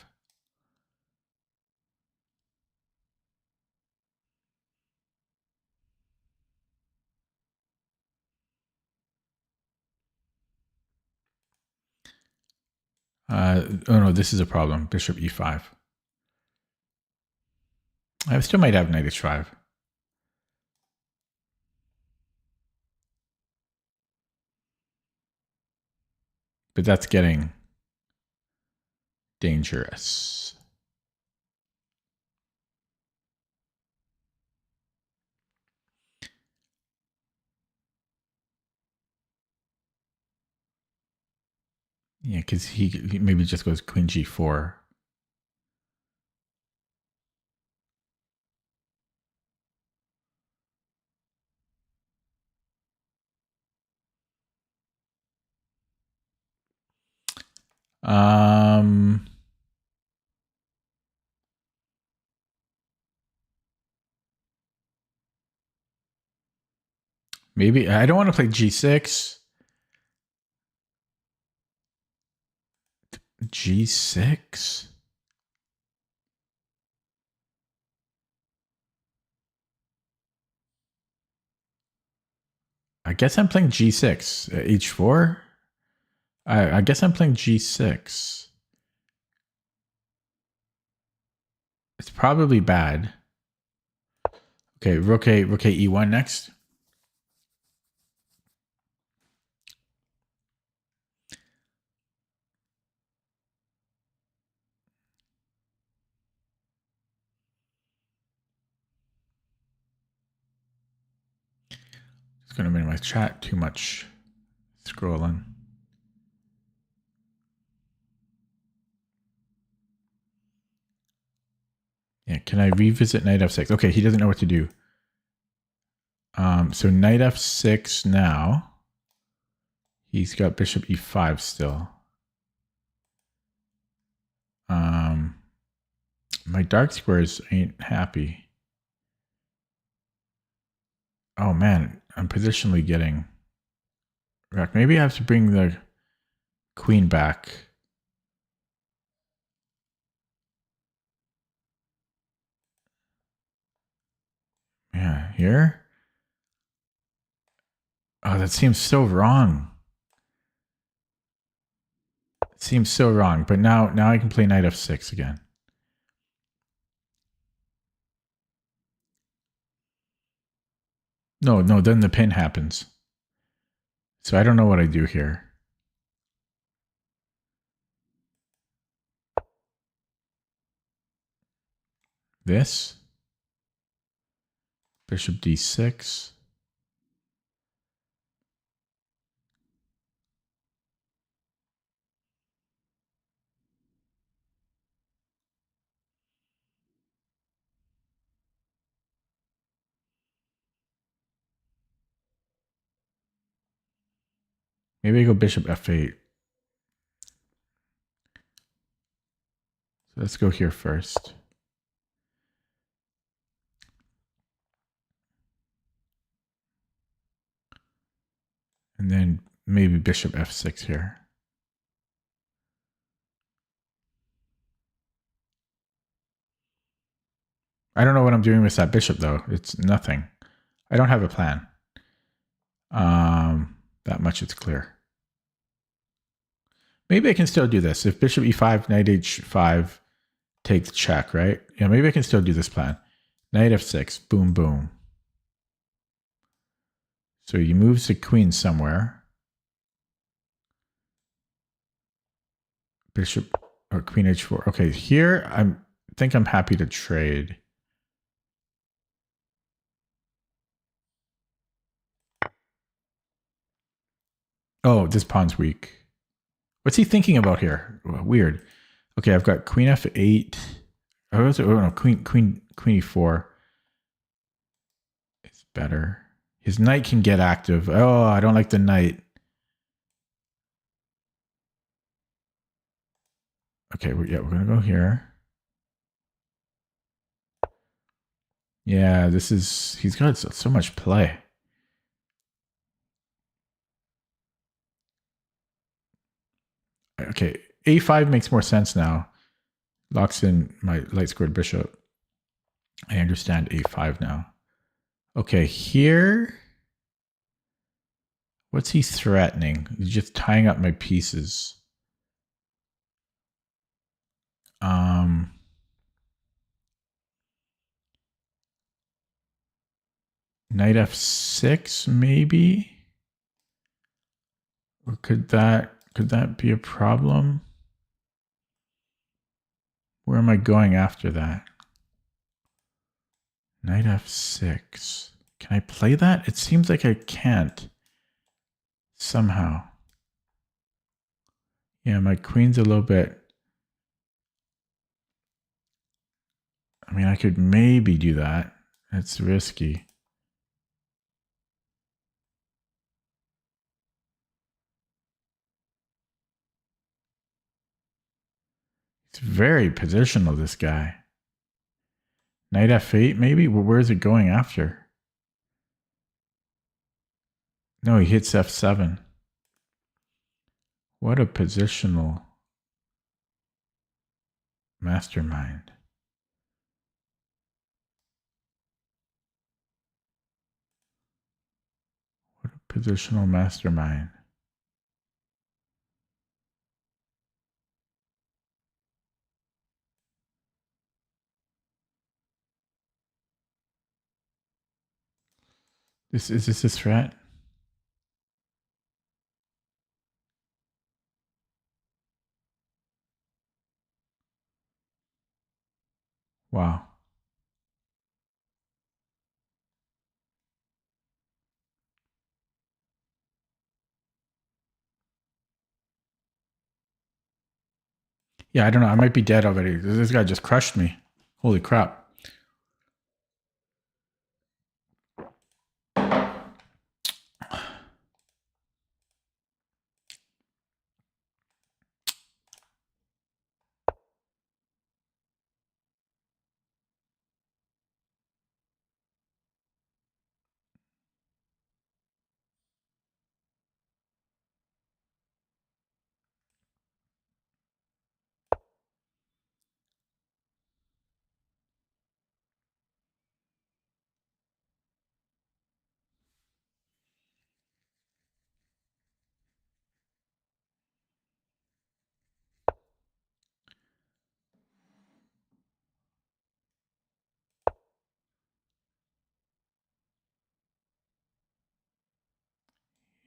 Oh no, this is a problem. Bishop e5. I still might have knight h5. But that's getting dangerous. Yeah, because he maybe just goes queen g4. Maybe I don't want to play G6. G6. I guess I'm playing G6. H4. I guess I'm playing G6. It's probably bad. Okay, rook E1 next. It's going to minimize chat. Too much scrolling. Yeah, can I revisit knight f6? Okay, he doesn't know what to do. So knight f6 now. He's got bishop e5 still. My dark squares ain't happy. Oh man, I'm positionally getting wrecked. Maybe I have to bring the queen back. Yeah, here. Oh, that seems so wrong. It seems so wrong. But now I can play knight f6 again. No, then the pin happens. So I don't know what I do here. This. Bishop d6. Maybe I go bishop f8. So let's go here first. And then maybe bishop f6 here. I don't know what I'm doing with that bishop though. It's nothing. I don't have a plan. That much it's clear. Maybe I can still do this. If bishop e5, knight h5 takes check, right? Yeah, maybe I can still do this plan. Knight f6, boom, boom. So he moves the queen somewhere. Bishop or queen h4. Okay, here I think I'm happy to trade. Oh, this pawn's weak. What's he thinking about here? Weird. Okay, I've got queen f8. Oh no, queen e4. It's better. His knight can get active. Oh, I don't like the knight. Okay, we're gonna go here. Yeah, he's got so much play. Okay, a5 makes more sense now. Locks in my light squared bishop. I understand a5 now. Okay, here. What's he threatening? He's just tying up my pieces. Knight f6 maybe? Or could that be a problem? Where am I going after that? Knight f6. Can I play that? It seems like I can't. Somehow. Yeah, my queen's a little bit... I mean, I could maybe do that. It's risky. It's very positional, this guy. Knight f8, maybe? Well, where is it going after? No, he hits f7. What a positional mastermind. What a positional mastermind. Is this a threat? Wow. Yeah, I don't know. I might be dead already. This guy just crushed me. Holy crap.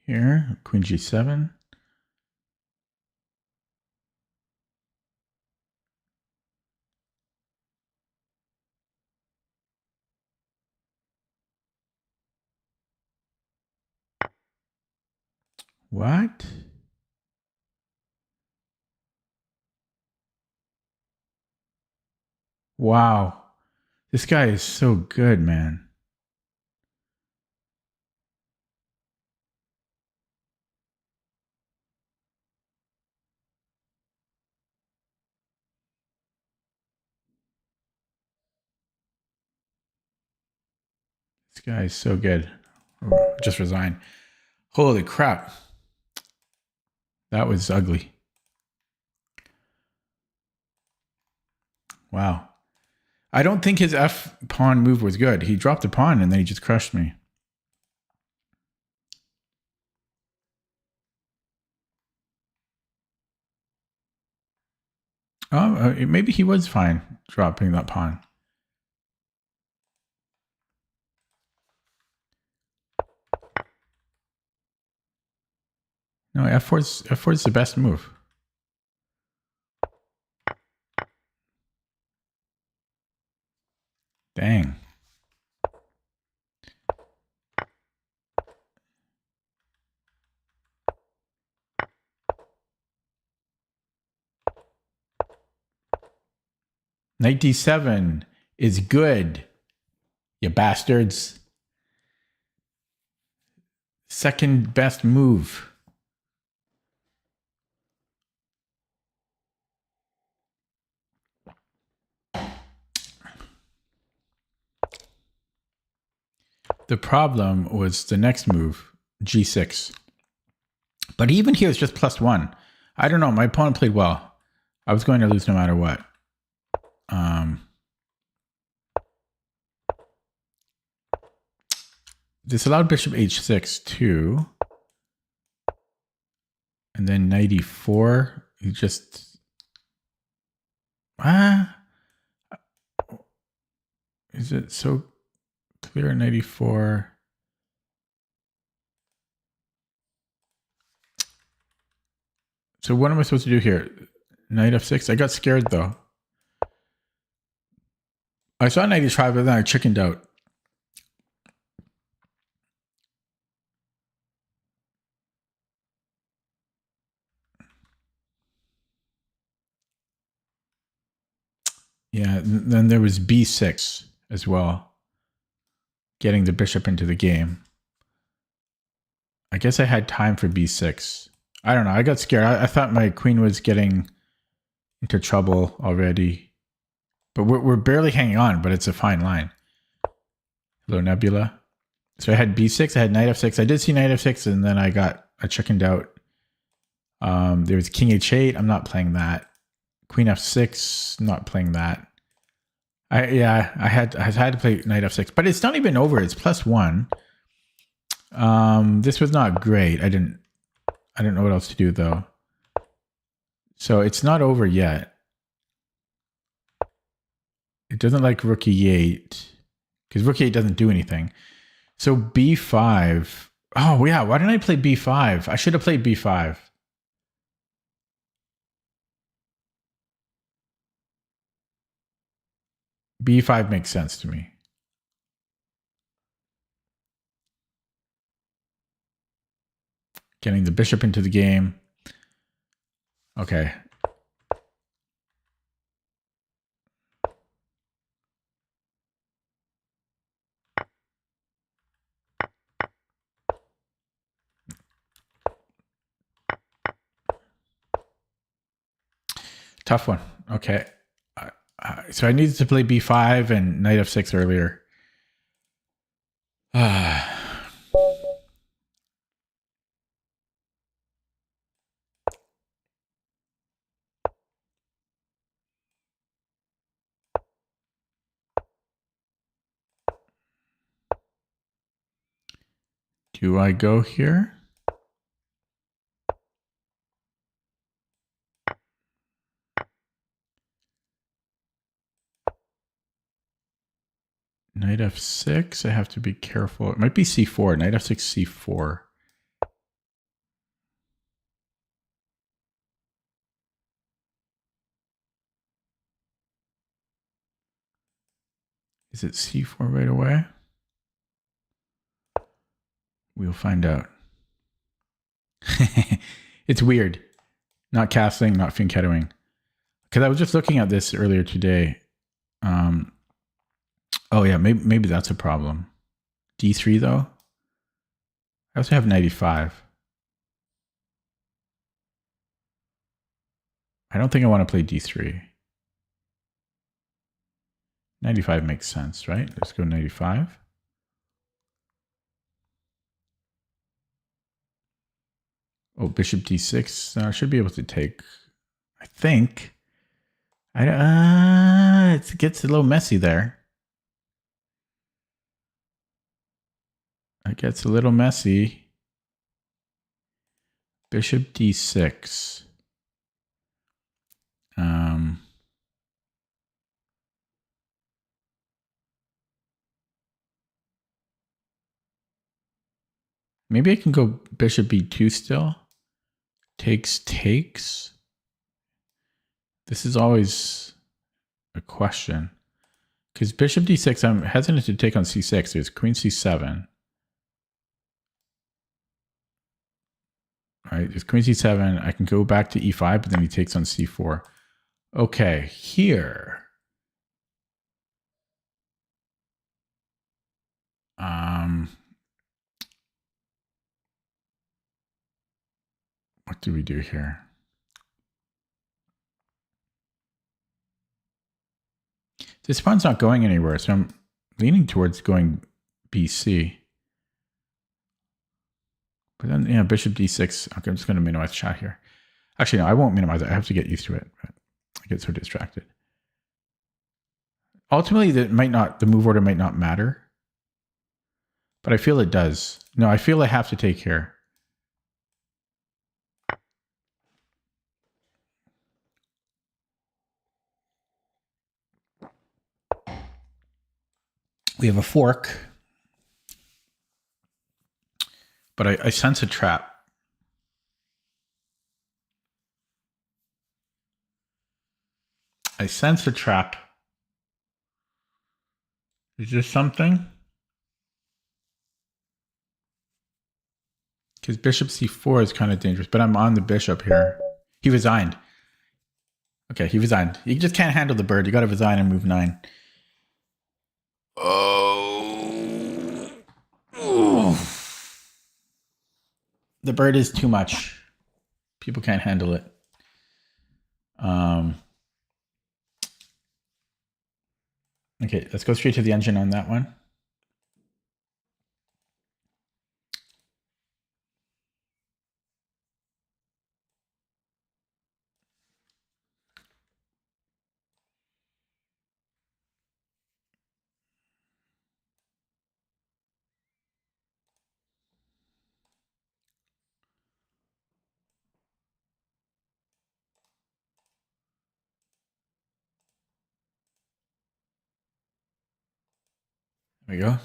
Here, queen g7. What? Wow. This guy is so good, man. This guy is so good. Just resign. Holy crap. That was ugly. Wow. I don't think his F pawn move was good. He dropped a pawn and then he just crushed me. Oh, maybe he was fine dropping that pawn. No, F4 is the best move. Dang. Knight d7 is good, you bastards. Second best move. The problem was the next move, g6. But even here, it's just +1. I don't know. My opponent played well. I was going to lose no matter what. This allowed bishop h6 too. And then knight e4. You just... Is it so clear? Knight e4. So what am I supposed to do here? Knight f6? I got scared though. I saw knight e5, but then I chickened out. Yeah, then there was b6 as well. Getting the bishop into the game. I guess I had time for b6. I don't know. I got scared. I thought my queen was getting into trouble already. But we're barely hanging on, but it's a fine line. Hello, Nebula. So I had b6, I had knight f6. I did see knight f6, and then I chickened out. There was king h8. I'm not playing that. Queen f6. Not playing that. I had to play knight f6, but it's not even over. It's +1. This was not great. I don't know what else to do though. So it's not over yet. It doesn't like rook e8 because rook e8 doesn't do anything. So b5. Oh yeah, why didn't I play b5? I should have played b5. b5 makes sense to me. Getting the bishop into the game. Okay. Tough one. Okay. So I needed to play b5 and knight f6 earlier. Do I go here? Knight f6, I have to be careful. It might be c4, knight f6, c4. Is it c4 right away? We'll find out. It's weird. Not castling, not fianchettoing. Because I was just looking at this earlier today. Oh yeah, maybe that's a problem. d3 though. I also have 95. I don't think I want to play d3. 95 makes sense, right? Let's go 95. Oh, bishop d6. I should be able to take, I think. It gets a little messy there. It gets a little messy. Bishop d6. Maybe I can go bishop b2 still. Takes. This is always a question. Because bishop d6, I'm hesitant to take on c6. There's queen c7. Right, there's queen c7. I can go back to e5, but then he takes on c4. Okay, here. What do we do here? This pawn's not going anywhere, so I'm leaning towards going bc. But then, yeah, bishop d6. Okay, I'm just going to minimize chat here. Actually, no, I won't minimize it. I have to get used to it. But I get so distracted. Ultimately, the move order might not matter. But I feel it does. No, I feel I have to take here. We have a fork. But I sense a trap. I sense a trap. Is this something? Because bishop c4 is kind of dangerous, but I'm on the bishop here. He resigned. Okay, he resigned. You just can't handle the bird. You got to resign and move 9. Oh. The bird is too much. People can't handle it. Okay, let's go straight to the engine on that one. There we go.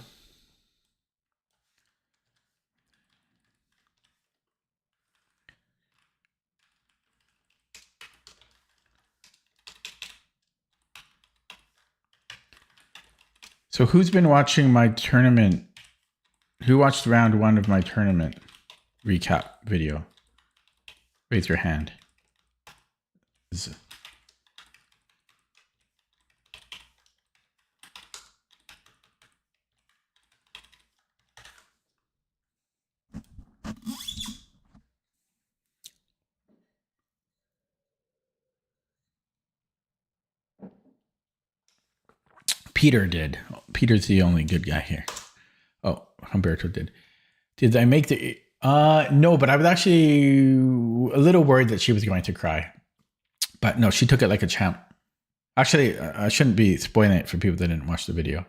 So who's been watching my tournament? Who watched round 1 of my tournament recap video? Raise your hand. Peter did. Peter's the only good guy here. Oh, Humberto did. Did I make the... no, but I was actually a little worried that she was going to cry. But no, she took it like a champ. Actually, I shouldn't be spoiling it for people that didn't watch the video.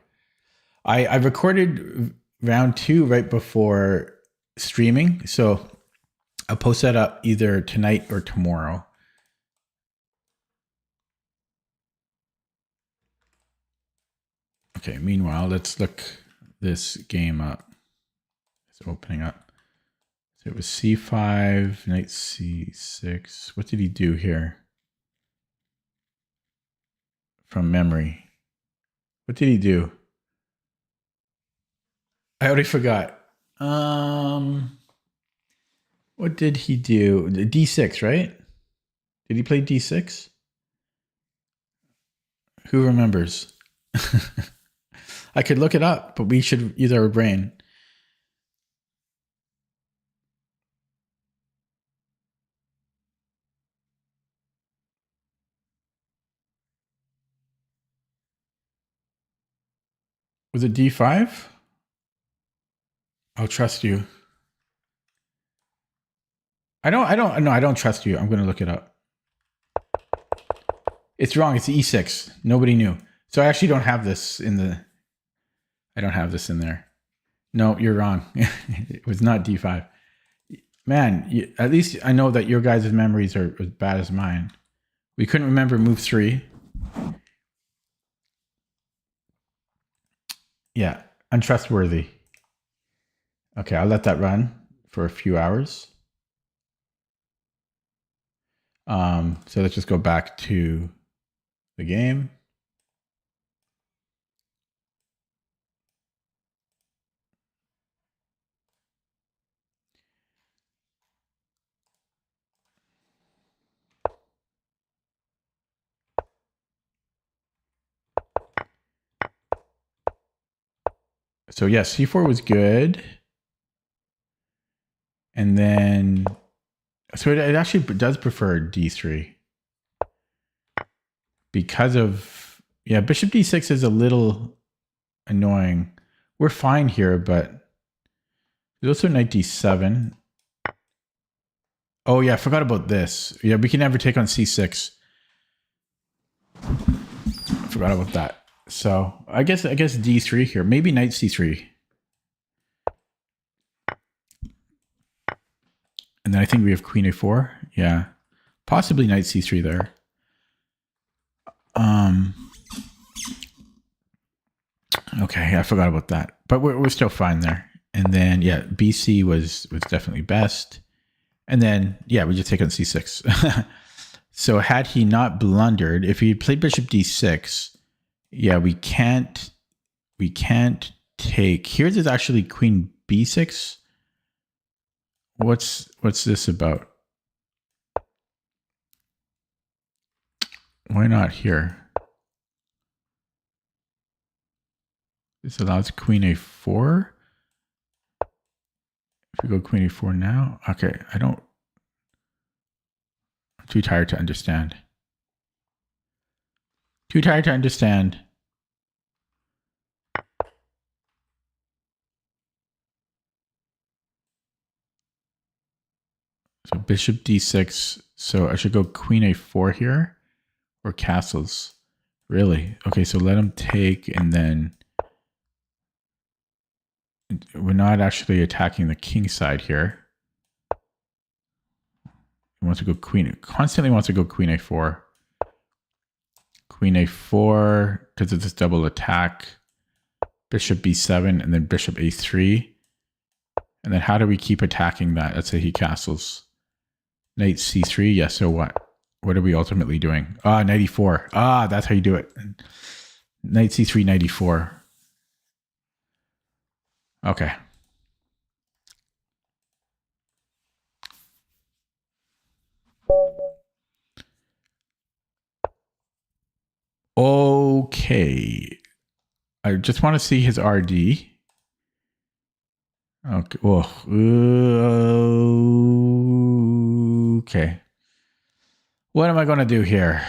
I recorded round 2 right before streaming. So I'll post that up either tonight or tomorrow. Okay, meanwhile, let's look this game up. It's opening up. So it was c5, knight c6. What did he do here? From memory. What did he do? I already forgot. What did he do? D6, right? Did he play D6? Who remembers? I could look it up, but we should use our brain. Was it D5? I'll trust you. I don't trust you. I'm going to look it up. It's wrong. It's E6. Nobody knew. So I actually don't have this in the... I don't have this in there. No, you're wrong. It was not D5. Man, at least I know that your guys' memories are as bad as mine. We couldn't remember move 3. Yeah, untrustworthy. Okay, I'll let that run for a few hours. So let's just go back to the game. So yeah, C4 was good. And then, so it actually does prefer D3. Because of, yeah, bishop D6 is a little annoying. We're fine here, but there's also knight D7. Oh yeah, I forgot about this. Yeah, we can never take on C6. I forgot about that. So I guess D3 here. Maybe knight C3. And then I think we have queen A4. Yeah. Possibly knight C3 there. Okay, I forgot about that. But we're still fine there. And then yeah, BC was definitely best. And then yeah, we just take on C6. So had he not blundered, if he played bishop D6, yeah, we can't take. Here's is actually queen B6. What's this about? Why not here? This allows queen A4. If we go queen A4 now, okay, I'm too tired to understand. Too tired to understand. So bishop d6. So I should go queen a4 here, or castles. Really? Okay, so let him take, and then we're not actually attacking the king side here. He wants to go queen. Constantly wants to go queen a4. Queen a4 because of this double attack. Bishop b7 and then bishop a3. And then how do we keep attacking that? Let's say he castles. Knight c3. Yeah, so what? What are we ultimately doing? Ah, knight e4. Ah, that's how you do it. Knight c3, knight e4. Okay. Okay. I just want to see his RD. Okay. Oh. Okay. What am I going to do here?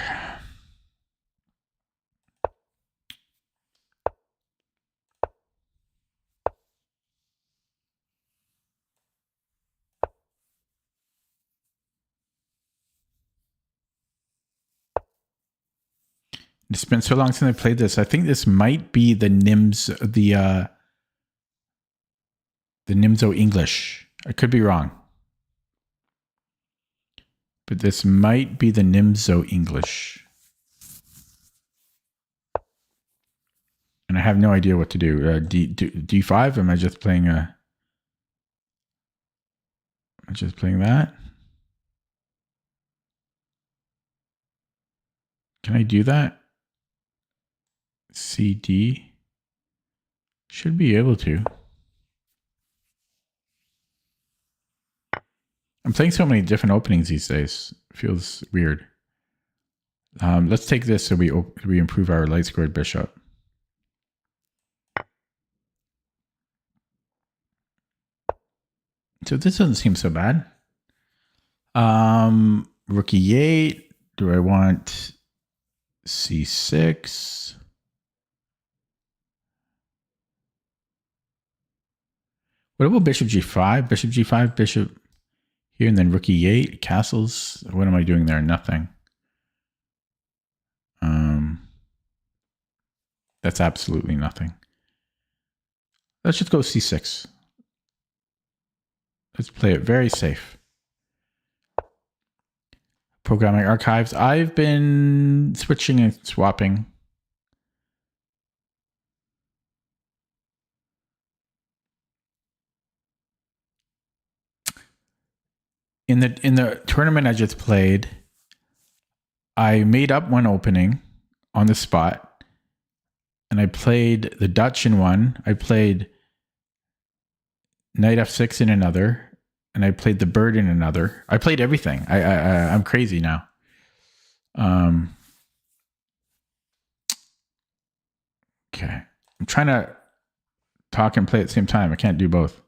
It's been so long since I played this. I think this might be the NIMS, the Nimzo English. I could be wrong. But this might be the Nimzo English. And I have no idea what to do. D5? Am I just playing a... Am I just playing that? Can I do that? CD? Should be able to. I'm playing so many different openings these days. It feels weird. Let's take this so we improve our light squared bishop. So this doesn't seem so bad. Rook e8. Do I want c6? What about bishop g5? Bishop g5, bishop here, and then rook e8, castles. What am I doing there? Nothing. That's absolutely nothing. Let's just go c6. Let's play it very safe. Programming archives. I've been switching and swapping. In the tournament I just played, I made up one opening on the spot. And I played the Dutch in one. I played knight f6 in another. And I played the bird in another. I played everything. I'm crazy now. Okay. I'm trying to talk and play at the same time. I can't do both.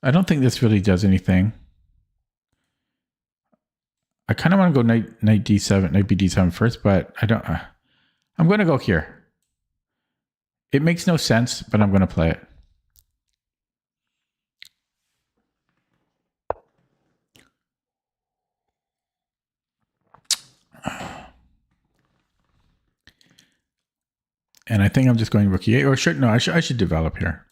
I don't think this really does anything. I kind of want to go knight d7, knight bd7 first, but I don't. I'm going to go here. It makes no sense, but I'm going to play it. And I think I'm just going rook e8, or should no, I should develop here.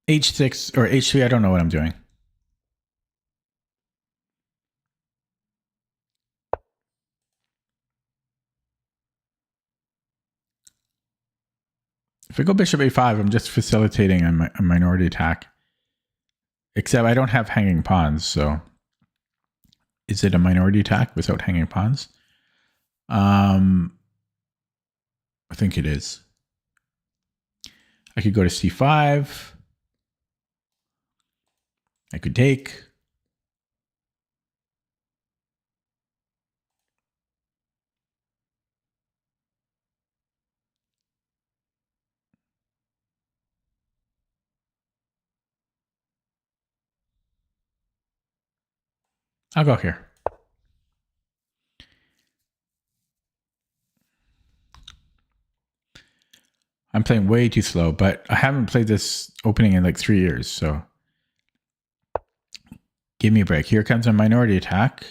H6 or H3, I don't know what I'm doing. If I go bishop a5, I'm just facilitating a minority attack. Except I don't have hanging pawns, so is it a minority attack without hanging pawns? I think it is. I could go to c5. I could take. I'll go here. I'm playing way too slow, but I haven't played this opening in like 3 years, so give me a break. Here comes a minority attack.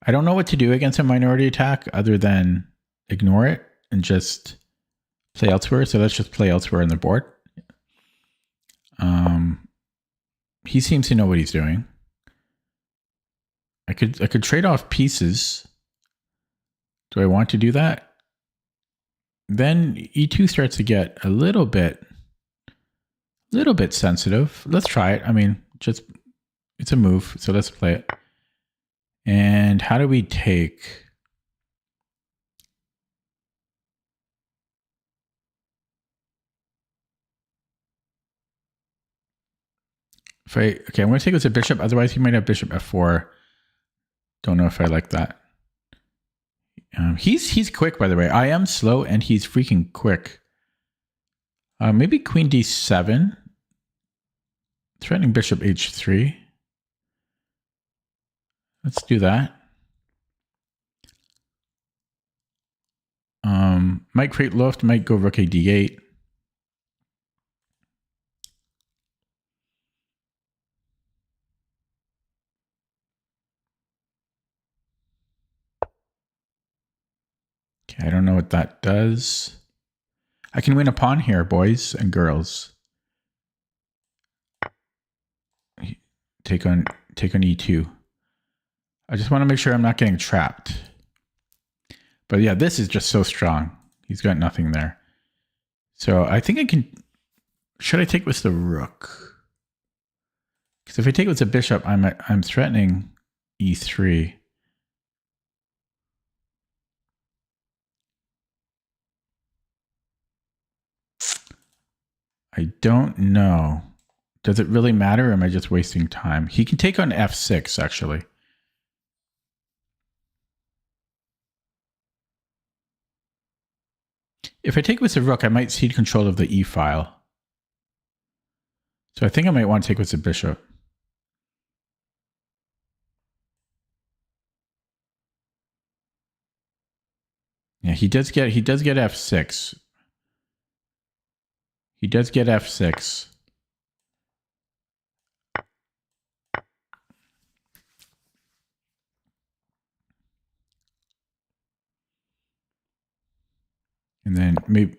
I don't know what to do against a minority attack other than ignore it and just play elsewhere. So let's just play elsewhere on the board. He seems to know what he's doing. I could trade off pieces. Do I want to do that? Then E2 starts to get a little bit sensitive. Let's try it. I mean, just it's a move, so let's play it. And how do we take? Okay, I'm going to take this a bishop. Otherwise, he might have bishop f4. Don't know if I like that. He's quick, by the way. I am slow, and he's freaking quick. Maybe queen d7. Threatening bishop h3. Let's do that. Might create loft. Might go rook a d8. Okay, I don't know what that does. I can win a pawn here, boys and girls. Take on e2. I just want to make sure I'm not getting trapped. But yeah, this is just so strong. He's got nothing there. So I think I can... Should I take with the rook? Because if I take with the bishop, I'm threatening e3. I don't know. Does it really matter, or am I just wasting time? He can take on f6, actually. If I take with the rook, I might cede control of the e file. So I think I might want to take with the bishop. Yeah, he does get f6. He does get f6. And then maybe...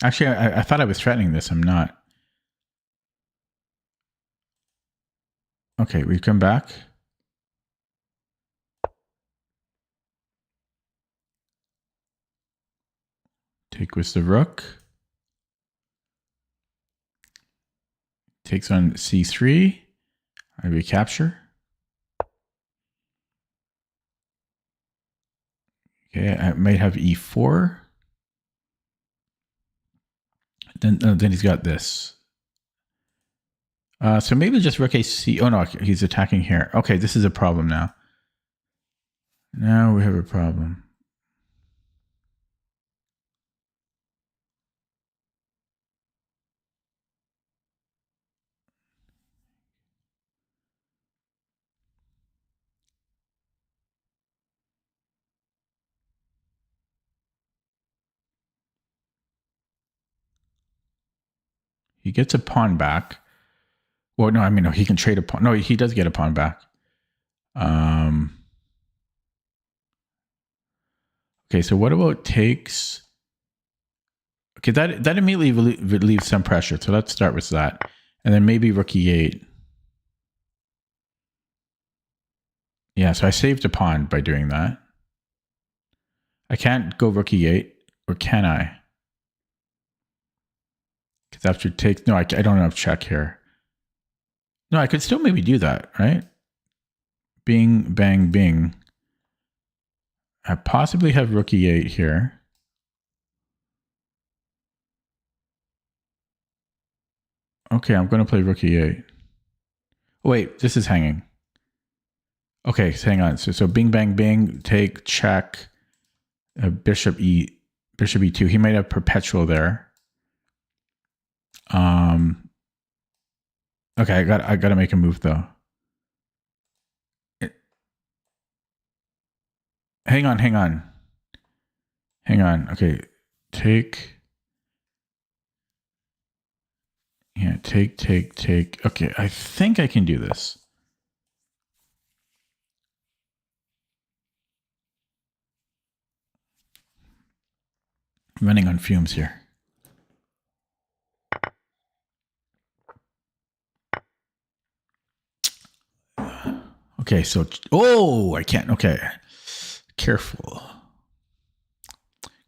Actually, I thought I was threatening this. I'm not. Okay, we come back. Take with the rook. Takes on c3. I recapture. Okay, I might have e4. Then he's got this. So maybe just rook ac. Oh no, he's attacking here. Okay, this is a problem now. Now we have a problem. He gets a pawn back. Well, no, I mean, no, he can trade a pawn. No, he does get a pawn back. Okay, so what about takes? Okay, that immediately relieves some pressure. So let's start with that. And then maybe rook e8. Yeah, so I saved a pawn by doing that. I can't go rook e8, or can I? Because after takes, no, I don't have check here. No, I could still maybe do that, right? Bing, bang, bing. I possibly have rook e8 here. Okay, I'm going to play rook e8. Oh, wait, this is hanging. Okay, so hang on. So bing, bang, bing, take, check, bishop e2. He might have perpetual there. Okay, I got to make a move though. Hang on. Okay, take. Yeah, take. Okay, I think I can do this. I'm running on fumes here. Okay, so I can't. Okay, careful.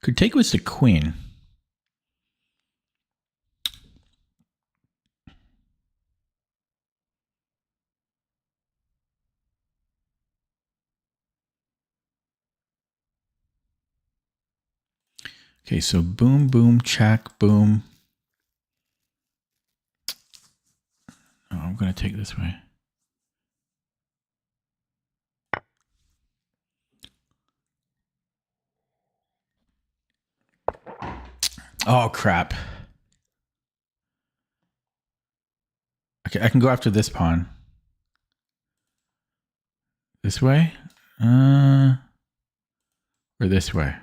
Could take was the queen. Okay, so boom, boom, check, boom. Oh, I'm going to take this way. Oh, crap. Okay, I can go after this pawn. This way? Or this way?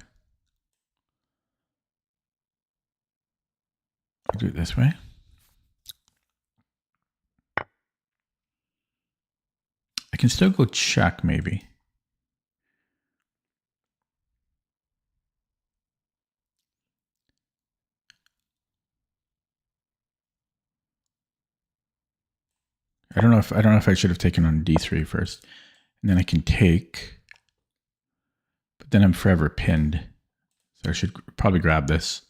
I'll do it this way. I can still go check, maybe. I don't know if I should have taken on d3 first. And then I can take. But then I'm forever pinned. So I should probably grab this.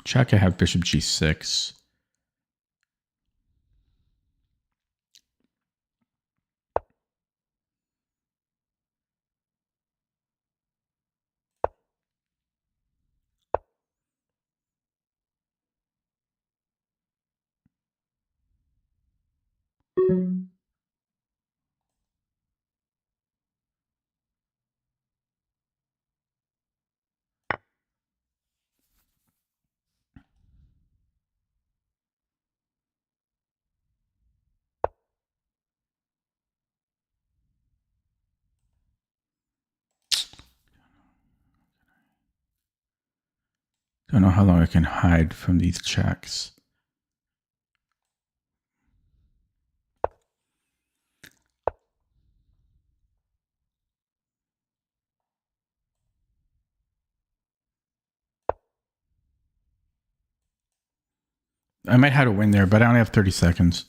Check, I have bishop g6. Don't know how long I can hide from these checks. I might have to win there, but I only have 30 seconds.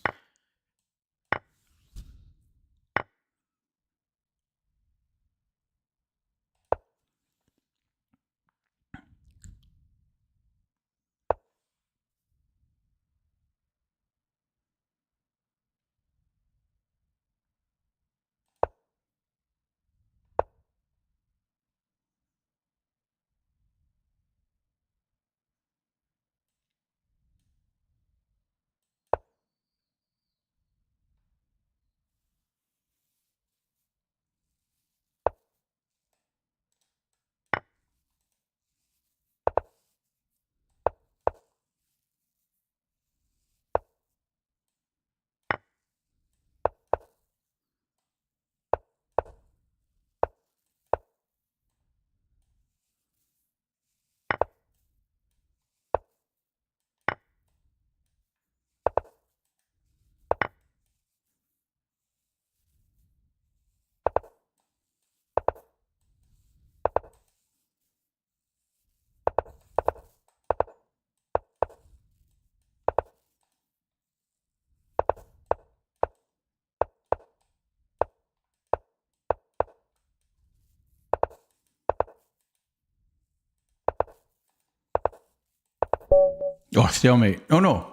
Oh, stalemate. Oh, no.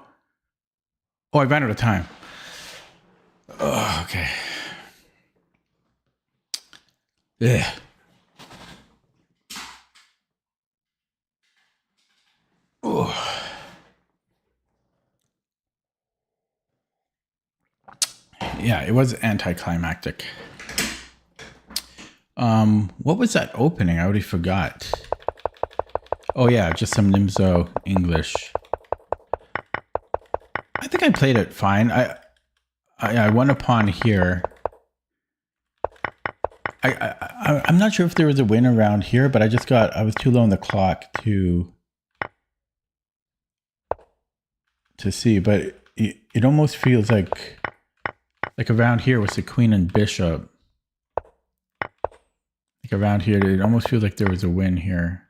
Oh, I ran out of time. Oh, okay. Yeah. Oh. Yeah, it was anticlimactic. What was that opening? I already forgot. Oh yeah, just some Nimzo English. I think I played it fine. I won a pawn here. I'm not sure if there was a win around here, but I was too low on the clock to see. But it almost feels like around here with the queen and bishop. Like around here, it almost feels like there was a win here.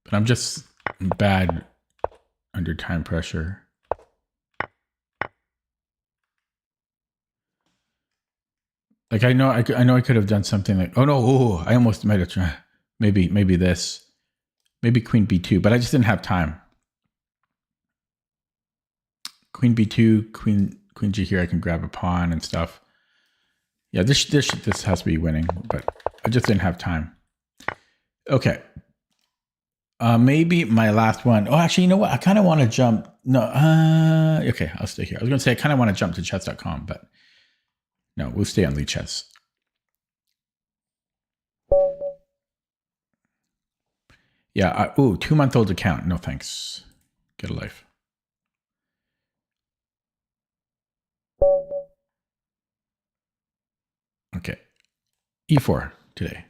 But I'm just bad under time pressure. Like I know I could have done something like, oh no, I almost might have tried. Maybe this. Maybe queen b2, but I just didn't have time. Queen b2, queen g here, I can grab a pawn and stuff. Yeah, this has to be winning, but I just didn't have time. Okay. Maybe my last one. Oh, actually, you know what? I kind of want to jump. No, okay, I'll stay here. I was going to say I kind of want to jump to chess.com, but no, we'll stay on Lichess. Yeah, 2-month-old account. No thanks. Get a life. Okay. E4 today.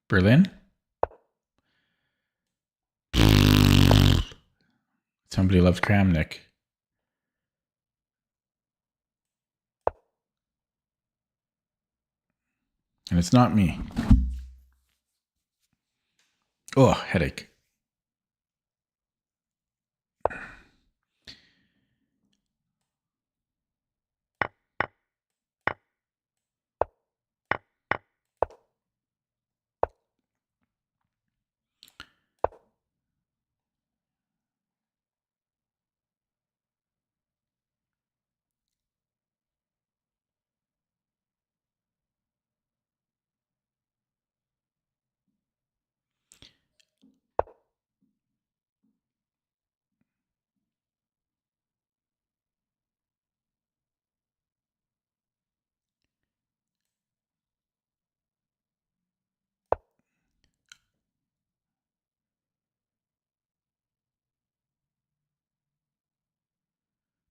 Berlin. Somebody loves Kramnik. And it's not me. Oh, headache.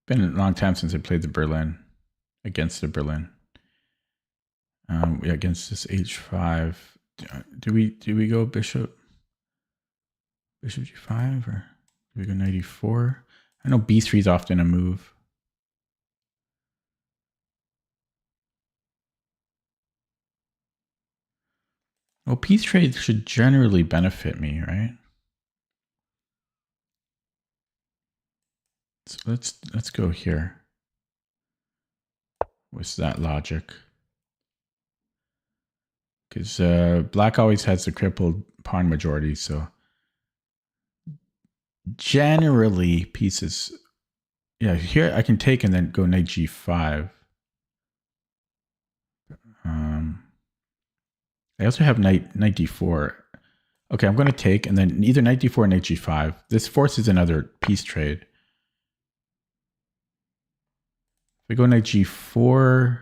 Been a long time since I played the Berlin, against the Berlin. Against this h5. Do we go bishop g5, or do we go knight e4? I know b3 is often a move. Well, piece trade should generally benefit me, right? So let's go here with that logic, because black always has the crippled pawn majority. So generally, pieces. Yeah, here I can take and then go knight g5. I also have knight d4. Okay, I'm going to take and then either knight d4 or knight g5. This forces another piece trade. If I go knight g4,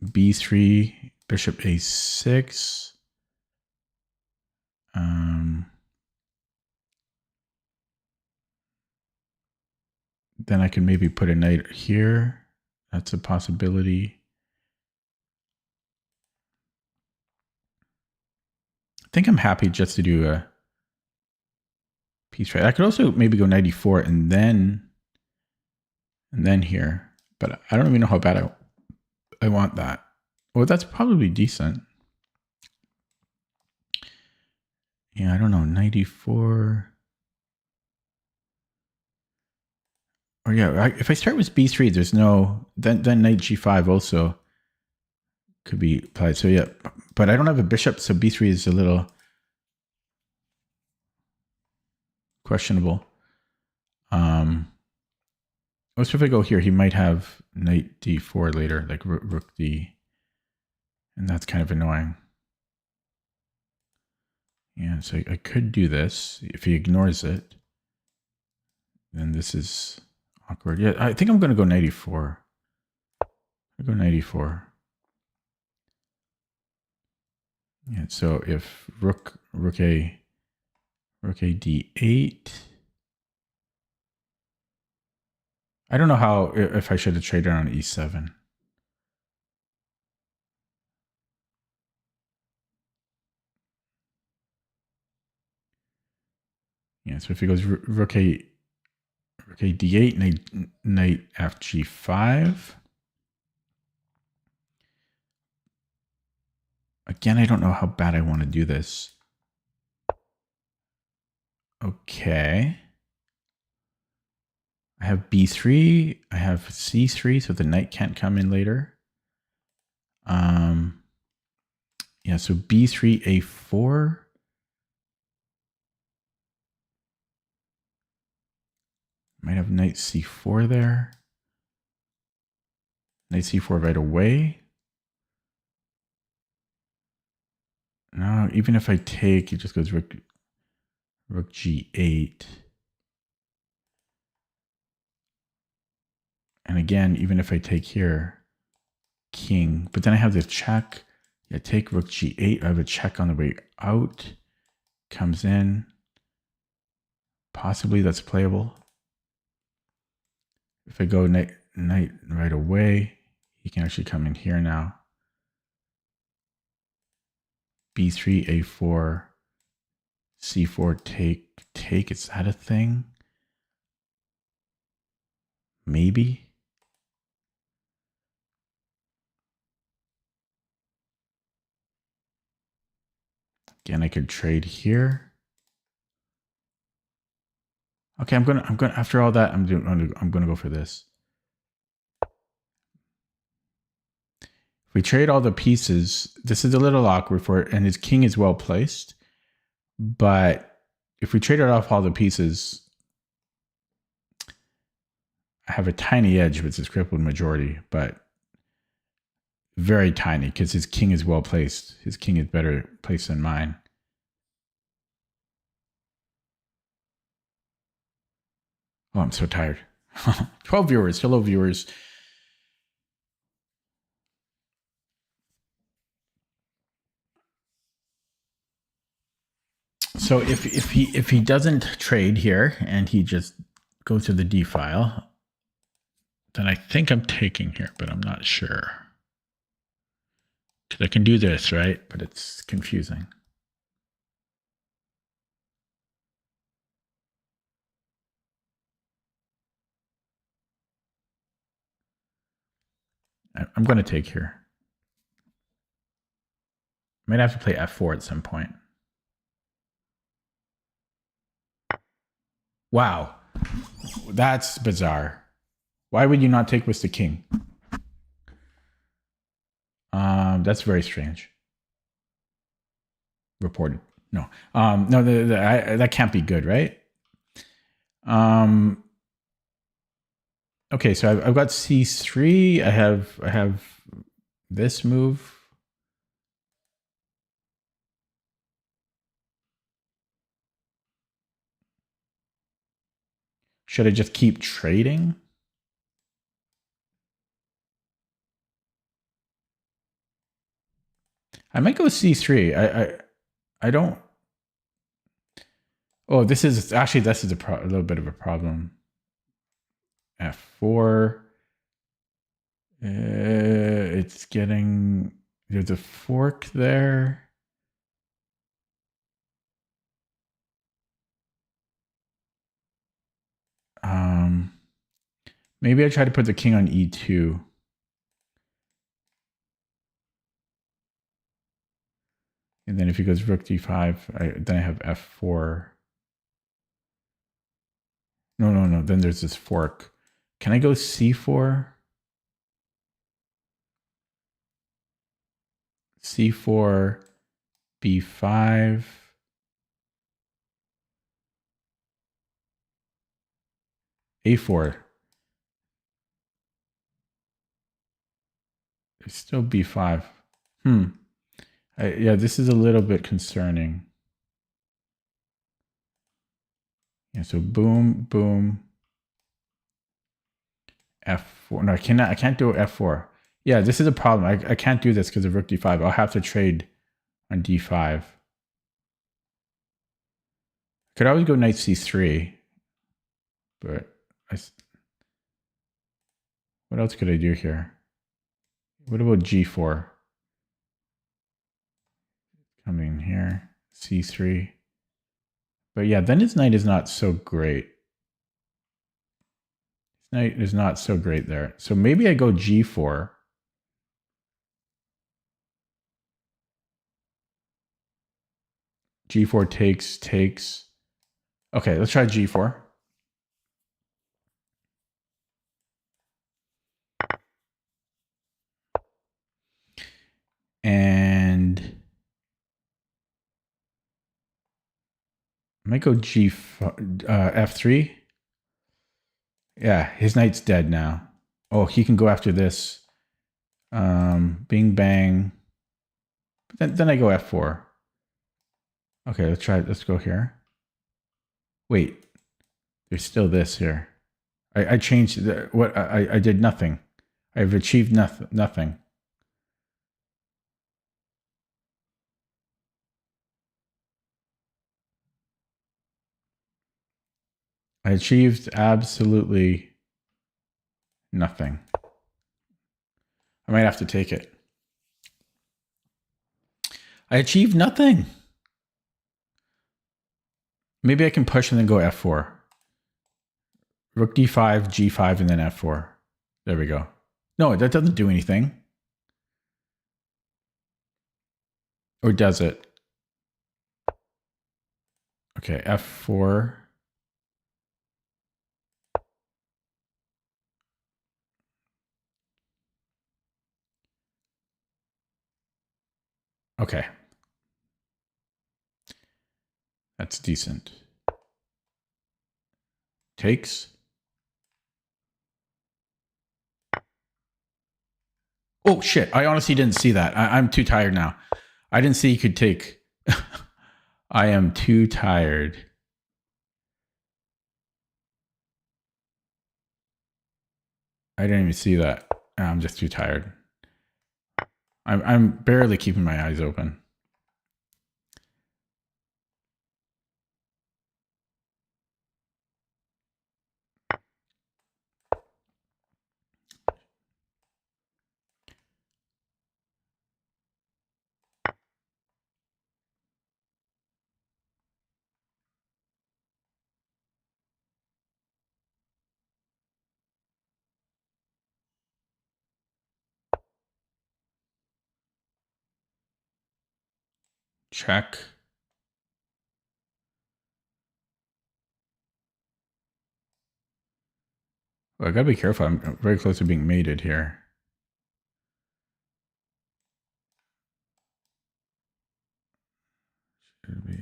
b3, bishop a6. Then I can maybe put a knight here. That's a possibility. I think I'm happy just to do a piece trade. I could also maybe go knight e4 and then here, but I don't even know how bad I want that. Well, that's probably decent. Yeah, I don't know, knight e4. Or yeah, if I start with b3, there's no, then knight g5 also could be applied. So yeah, but I don't have a bishop, so b3 is a little questionable. Most if I go here, he might have knight d4 later, like rook d. And that's kind of annoying. Yeah, so I could do this. If he ignores it, then this is awkward. Yeah, I think I'm going to go knight e4. I'll go knight e4. Yeah, so if rook a d8. I don't know how, if I should have traded on e7. Yeah, so if he goes rook a d8, knight fg5. Again, I don't know how bad I want to do this. Okay. I have b3. I have c3, so the knight can't come in later. Yeah, so b3, a4. Might have knight c4 there. Knight c4 right away. No, even if I take, it just goes rook g8. And again, even if I take here, king, but then I have the check. Yeah, take rook g8. I have a check on the way out. Comes in. Possibly that's playable. If I go knight right away, he can actually come in here now. b3, a4, c4, take. Is that a thing? Maybe. Again, I could trade here. Okay, I'm gonna after all that, I'm gonna go for this. If we trade all the pieces, this is a little awkward for it, and his king is well placed. But if we traded off all the pieces, I have a tiny edge with this crippled majority, but very tiny because his king is well placed. His king is better placed than mine. Oh, I'm so tired. 12 viewers. Hello, viewers. So if he doesn't trade here and he just goes to the D file, then I think I'm taking here, but I'm not sure. Because I can do this, right? But it's confusing. I'm going to take here. Might have to play f4 at some point. Wow. That's bizarre. Why would you not take with the king? That's very strange. Reported. No. No, that can't be good, right? Okay, so I've got c3. I have this move. Should I just keep trading? I might go c3. I don't. Oh, this is a little bit of a problem. f4. It's getting, there's a fork there. Maybe I try to put the king on e2. And then if he goes rook d5, then I have f4. No. Then there's this fork. Can I go c4? c4, b5. a4. It's still b5. Yeah, this is a little bit concerning. Yeah, so boom, boom. f4. No, I can't do f4. Yeah, this is a problem. I can't do this because of rook d5. I'll have to trade on d5. Could always go knight c3, but what else could I do here? What about g4? Coming here, c3. But yeah, then his knight is not so great. His knight is not so great there. So maybe I go g4. G4 takes. Okay, let's try g4. And I might go f3. Yeah, his knight's dead now. Oh, he can go after this. Bing bang. Then I go f4. Okay, let's go here. Wait, there's still this here. I changed what I did nothing. I've achieved nothing. I achieved absolutely nothing. I might have to take it. I achieved nothing. Maybe I can push and then go f4. Rook d5, g5, and then f4. There we go. No, that doesn't do anything. Or does it? Okay, f4. Okay. That's decent. Takes. Oh, shit. I honestly didn't see that. I'm too tired now. I didn't see you could take. I am too tired. I didn't even see that. I'm just too tired. I'm barely keeping my eyes open. Check. Well, I gotta be careful. I'm very close to being mated here. Should be.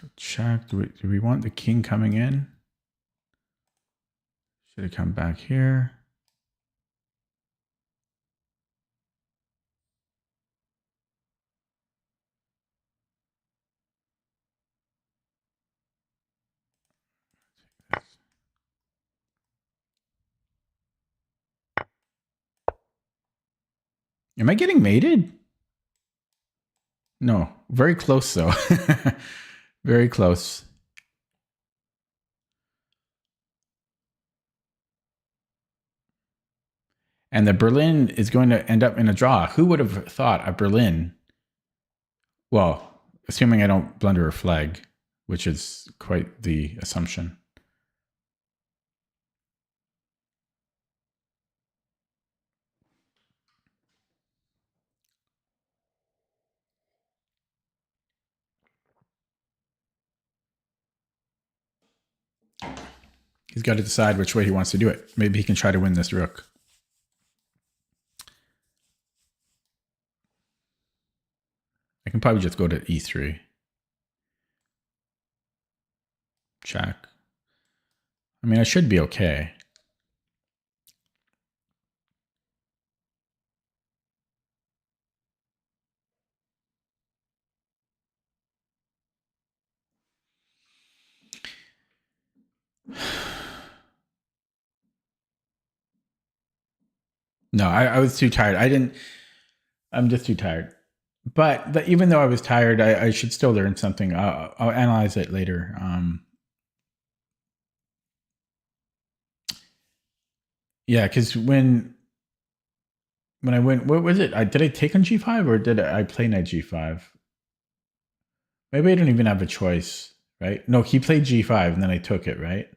So check. Do we want the king coming in? Should it come back here? Am I getting mated? No, very close though. Very close. And the Berlin is going to end up in a draw. Who would have thought a Berlin? Well, assuming I don't blunder a flag, which is quite the assumption. He's got to decide which way he wants to do it. Maybe he can try to win this rook. I can probably just go to e3. Check. I mean, I should be okay. No, I was too tired. I'm just too tired. But even though I was tired, I should still learn something. I'll analyze it later. Yeah, because when I went, what was it? Did I take on G5 or did I play knight G5? Maybe I don't even have a choice, right? No, he played G5 and then I took it, right?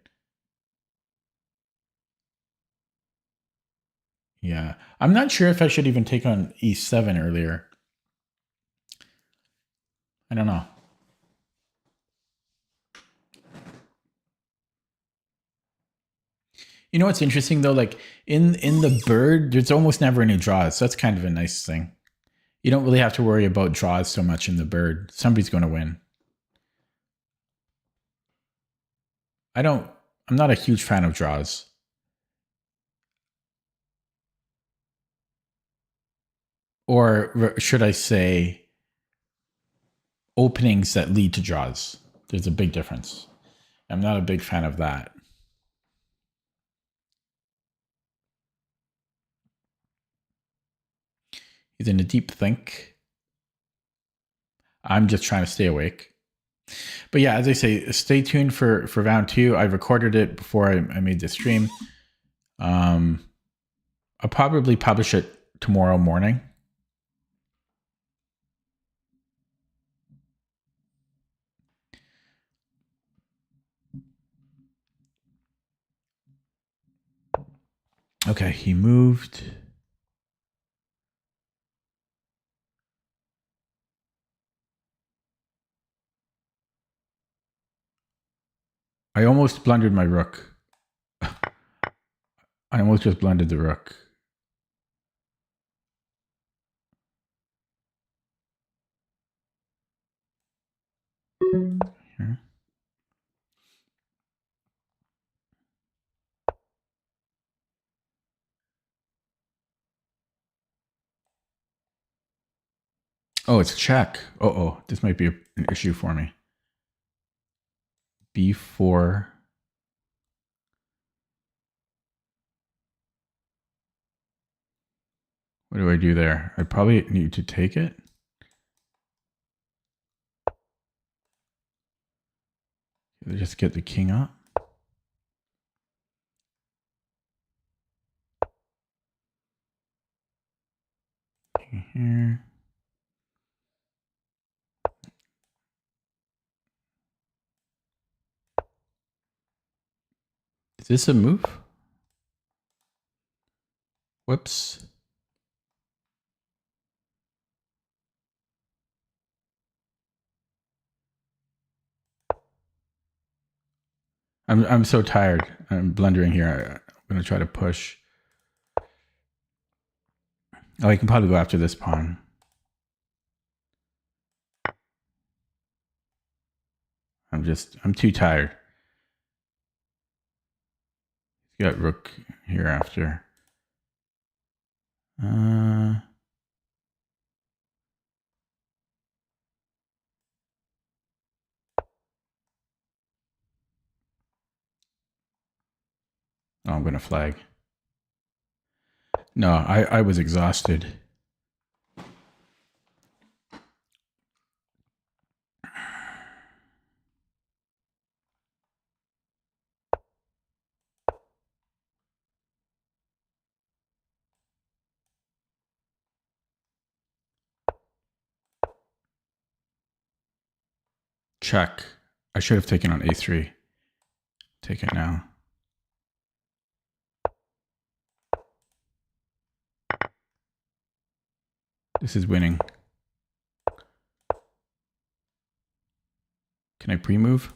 Yeah. I'm not sure if I should even take on E7 earlier. I don't know. You know what's interesting though? Like in the bird, there's almost never any draws. So that's kind of a nice thing. You don't really have to worry about draws so much in the bird. Somebody's going to win. I'm not a huge fan of draws. Or should I say openings that lead to draws? There's a big difference. I'm not a big fan of that. He's in a deep think. I'm just trying to stay awake. But yeah, as I say, stay tuned for round 2. I recorded it before I made the stream. I'll probably publish it tomorrow morning. Okay, he moved. I almost blundered my rook. I almost just blundered the rook. Here. Oh, it's check. Oh, this might be an issue for me. B4. What do I do there? I probably need to take it. Just get the king up. Here. Is this a move? Whoops. I'm so tired. I'm blundering here. I'm going to try to push. Oh, I can probably go after this pawn. I'm too tired. He's got rook here after. Oh, I'm going to flag. No, I was exhausted. Check. I should have taken on A3. Take it now. This is winning. Can I pre-move?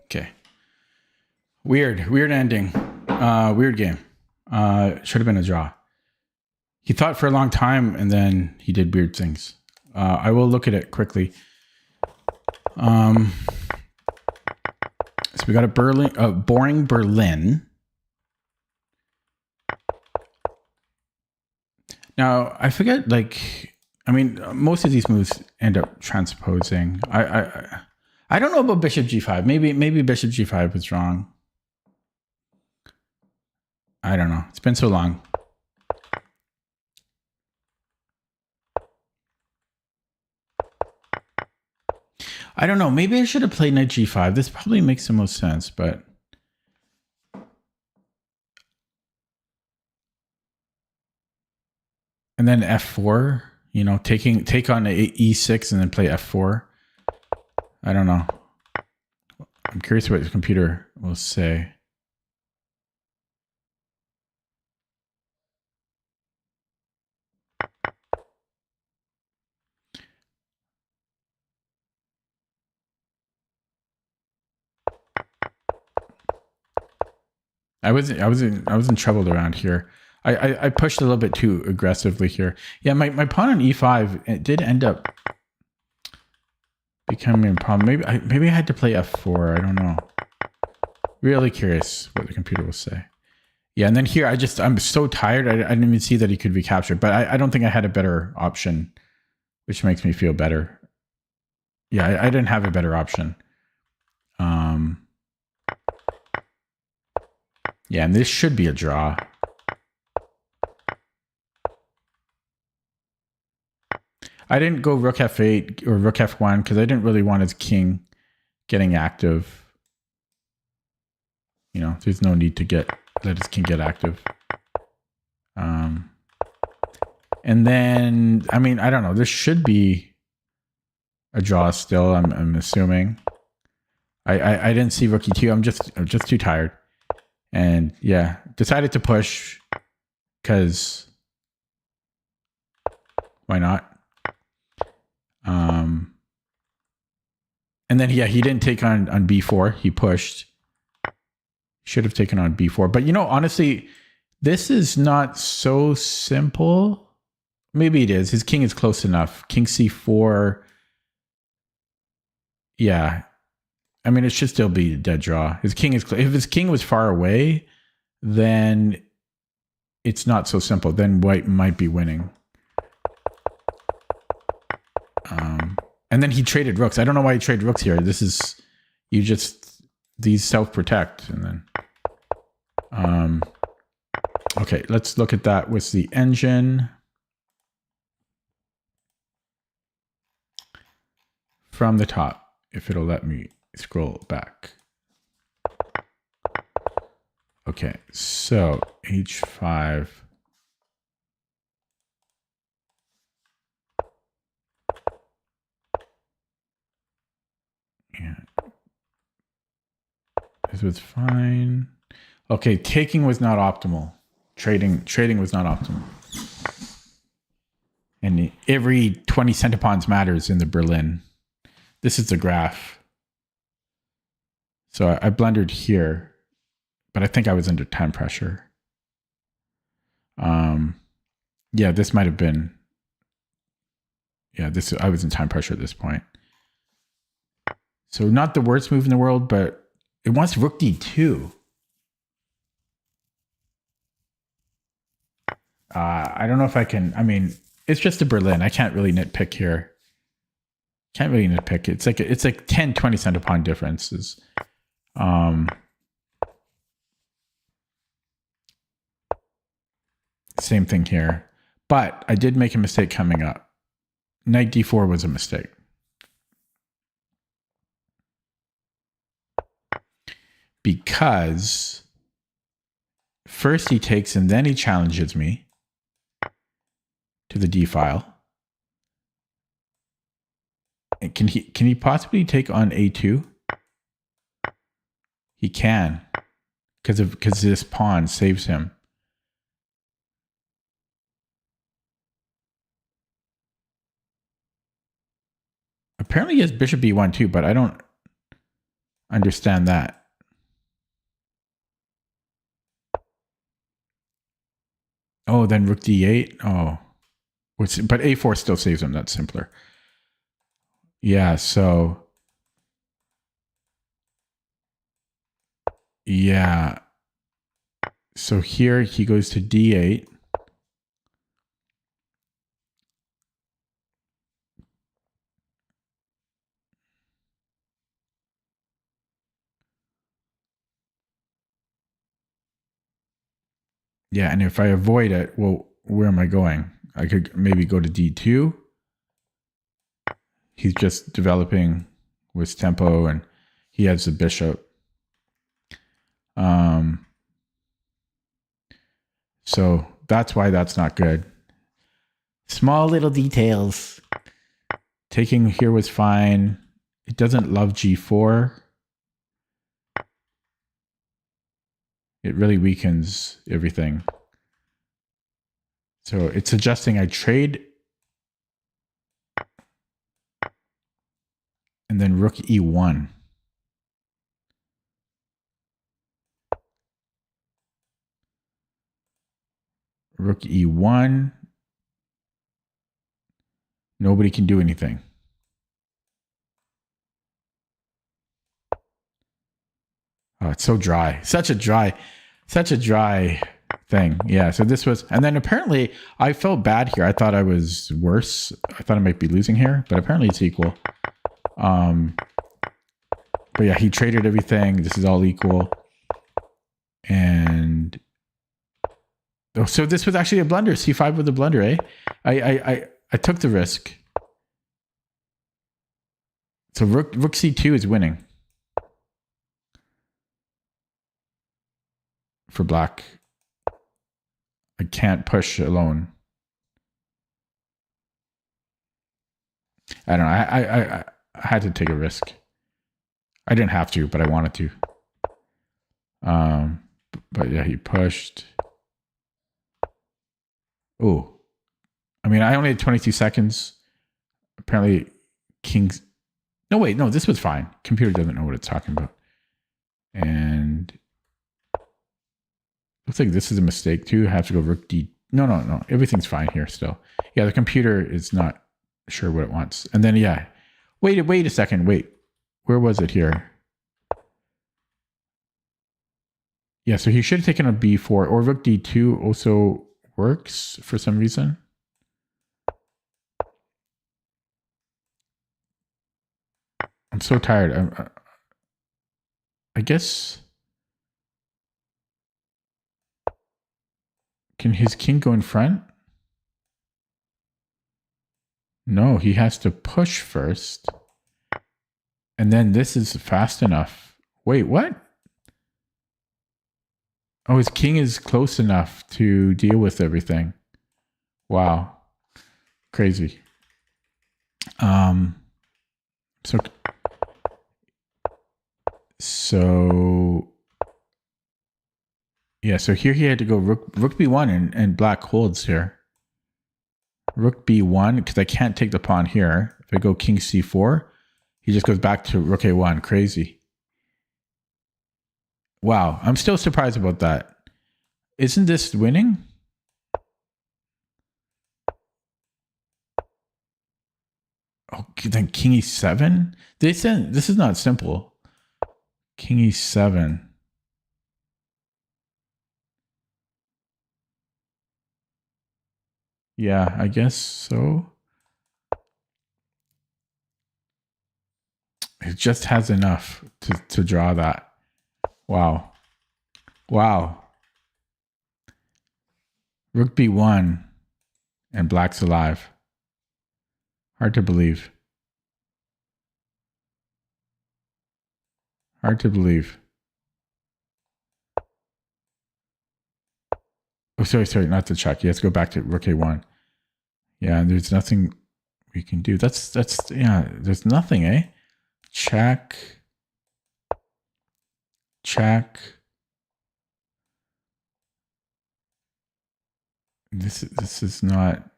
Okay. Weird ending. Weird game. Should have been a draw. He thought for a long time and then he did weird things. I will look at it quickly. So we got a boring Berlin. Now I forget. Like, I mean, most of these moves end up transposing. I don't know about bishop g5. Maybe bishop g5 was wrong. I don't know. It's been so long. I don't know. Maybe I should have played knight g5. This probably makes the most sense, but and then f4. You know, take on e6 and then play f4. I don't know. I'm curious what the computer will say. I was in trouble around here. I pushed a little bit too aggressively here. Yeah, my pawn on e5, it did end up becoming a problem. Maybe I had to play f4. I don't know. Really curious what the computer will say. Yeah, and then here I'm so tired. I didn't even see that he could be captured. But I don't think I had a better option, which makes me feel better. Yeah, I didn't have a better option. Yeah, and this should be a draw. I didn't go rook f8 or rook f1 because I didn't really want his king getting active. You know, there's no need to let his king get active. And then, I mean, I don't know. This should be a draw still. I'm assuming. I didn't see rook e2. I'm just too tired. And yeah, decided to push because why not? And then he didn't take on b4. He pushed. Should have taken on b4. But you know, honestly, this is not so simple. Maybe it is. His king is close enough. King c4. Yeah. I mean, it should still be a dead draw. His king is if his king was far away, then it's not so simple. Then white might be winning. And then he traded rooks. I don't know why he traded rooks here. This is these self-protect, and then okay, let's look at that with the engine. From the top, if it'll let me scroll back. Okay, so h5. Yeah. This was fine. Okay, taking was not optimal. Trading was not optimal. And every 20 centipawns matters in the Berlin. This is the graph. So I blundered here, but I think I was under time pressure. Yeah, this might have been. Yeah, I was in time pressure at this point. So not the worst move in the world, but it wants rook d2. I don't know if I can. I mean, it's just a Berlin. I can't really nitpick here. Can't really nitpick. It's like 10, 20 centipawn differences. Same thing here. But I did make a mistake coming up. Knight d4 was a mistake. Because first he takes and then he challenges me to the d file. And can he possibly take on a2? He can, because this pawn saves him. Apparently he has bishop b1 too, but I don't understand that. Oh, then rook d8. Oh, But a4 still saves him. That's simpler. Yeah, so... Yeah. So here he goes to d8. Yeah, and if I avoid it, well, where am I going? I could maybe go to d2. He's just developing with tempo, and he has the bishop. So that's why that's not good. Small little details. Taking here was fine. It doesn't love g4. It really weakens everything. So it's suggesting I trade and then rook e1. Rook e1. Nobody can do anything. Oh, it's so dry. Such a dry thing. Yeah. So this was, and then apparently I felt bad here. I thought I was worse. I thought I might be losing here, but apparently it's equal. But yeah, he traded everything. This is all equal. And oh, so this was actually a blunder. C5 with a blunder, eh? I took the risk. So rook c2 is winning for black. I can't push alone. I don't know. I had to take a risk. I didn't have to, but I wanted to. But yeah, he pushed. Oh, I mean, I only had 22 seconds. Apparently, king's. No, wait, no, this was fine. Computer doesn't know what it's talking about. And looks like this is a mistake too. I have to go rook d. No. Everything's fine here still. Yeah, the computer is not sure what it wants. And then, yeah. Wait a second. Wait. Where was it here? Yeah, so he should have taken a b4 or rook d2 also works for some reason. I'm so tired. I guess. Can his king go in front? No, he has to push first. And then this is fast enough. Wait, what? Oh, his king is close enough to deal with everything. Wow. Crazy. So yeah, so here he had to go rook b1 and black holds here. Rook b1, because I can't take the pawn here. If I go king c4, he just goes back to rook a1. Crazy. Wow, I'm still surprised about that. Isn't this winning? Oh, then king e7? This is not simple. King e7. Yeah, I guess so. It just has enough to draw that. Wow. Wow. Rook b1 and black's alive. Hard to believe. Hard to believe. Oh, sorry, not to check. You have to go back to rook a1. Yeah, there's nothing we can do. That's yeah, there's nothing, eh? Check. This is not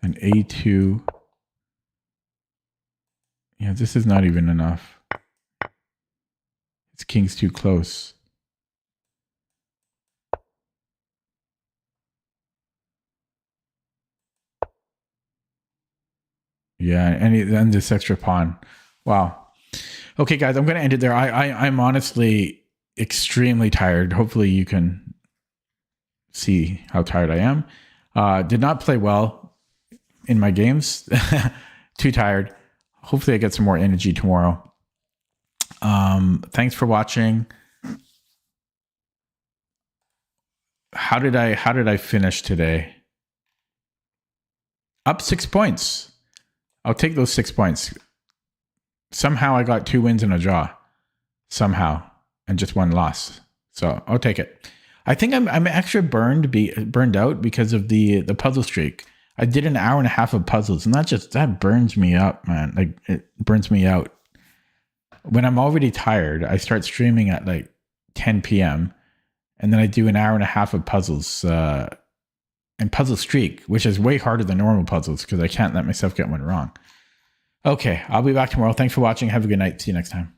an a2. Yeah, this is not even enough. His king's too close. Yeah, and then this extra pawn. Wow. Okay, guys, I'm going to end it there. I'm honestly extremely tired. Hopefully you can see how tired I am. Did not play well in my games. Too tired. Hopefully I get some more energy tomorrow. Thanks for watching. How did I finish today? Up 6 points. I'll take those 6 points. Somehow I got 2 wins and a draw. Somehow. And just 1 loss. So I'll take it. I think I'm actually burned out because of the puzzle streak. I did an hour and a half of puzzles, and that burns me up, man. Like, it burns me out. When I'm already tired, I start streaming at like 10 p.m. and then I do an hour and a half of puzzles and puzzle streak, which is way harder than normal puzzles because I can't let myself get one wrong. Okay, I'll be back tomorrow. Thanks for watching. Have a good night. See you next time.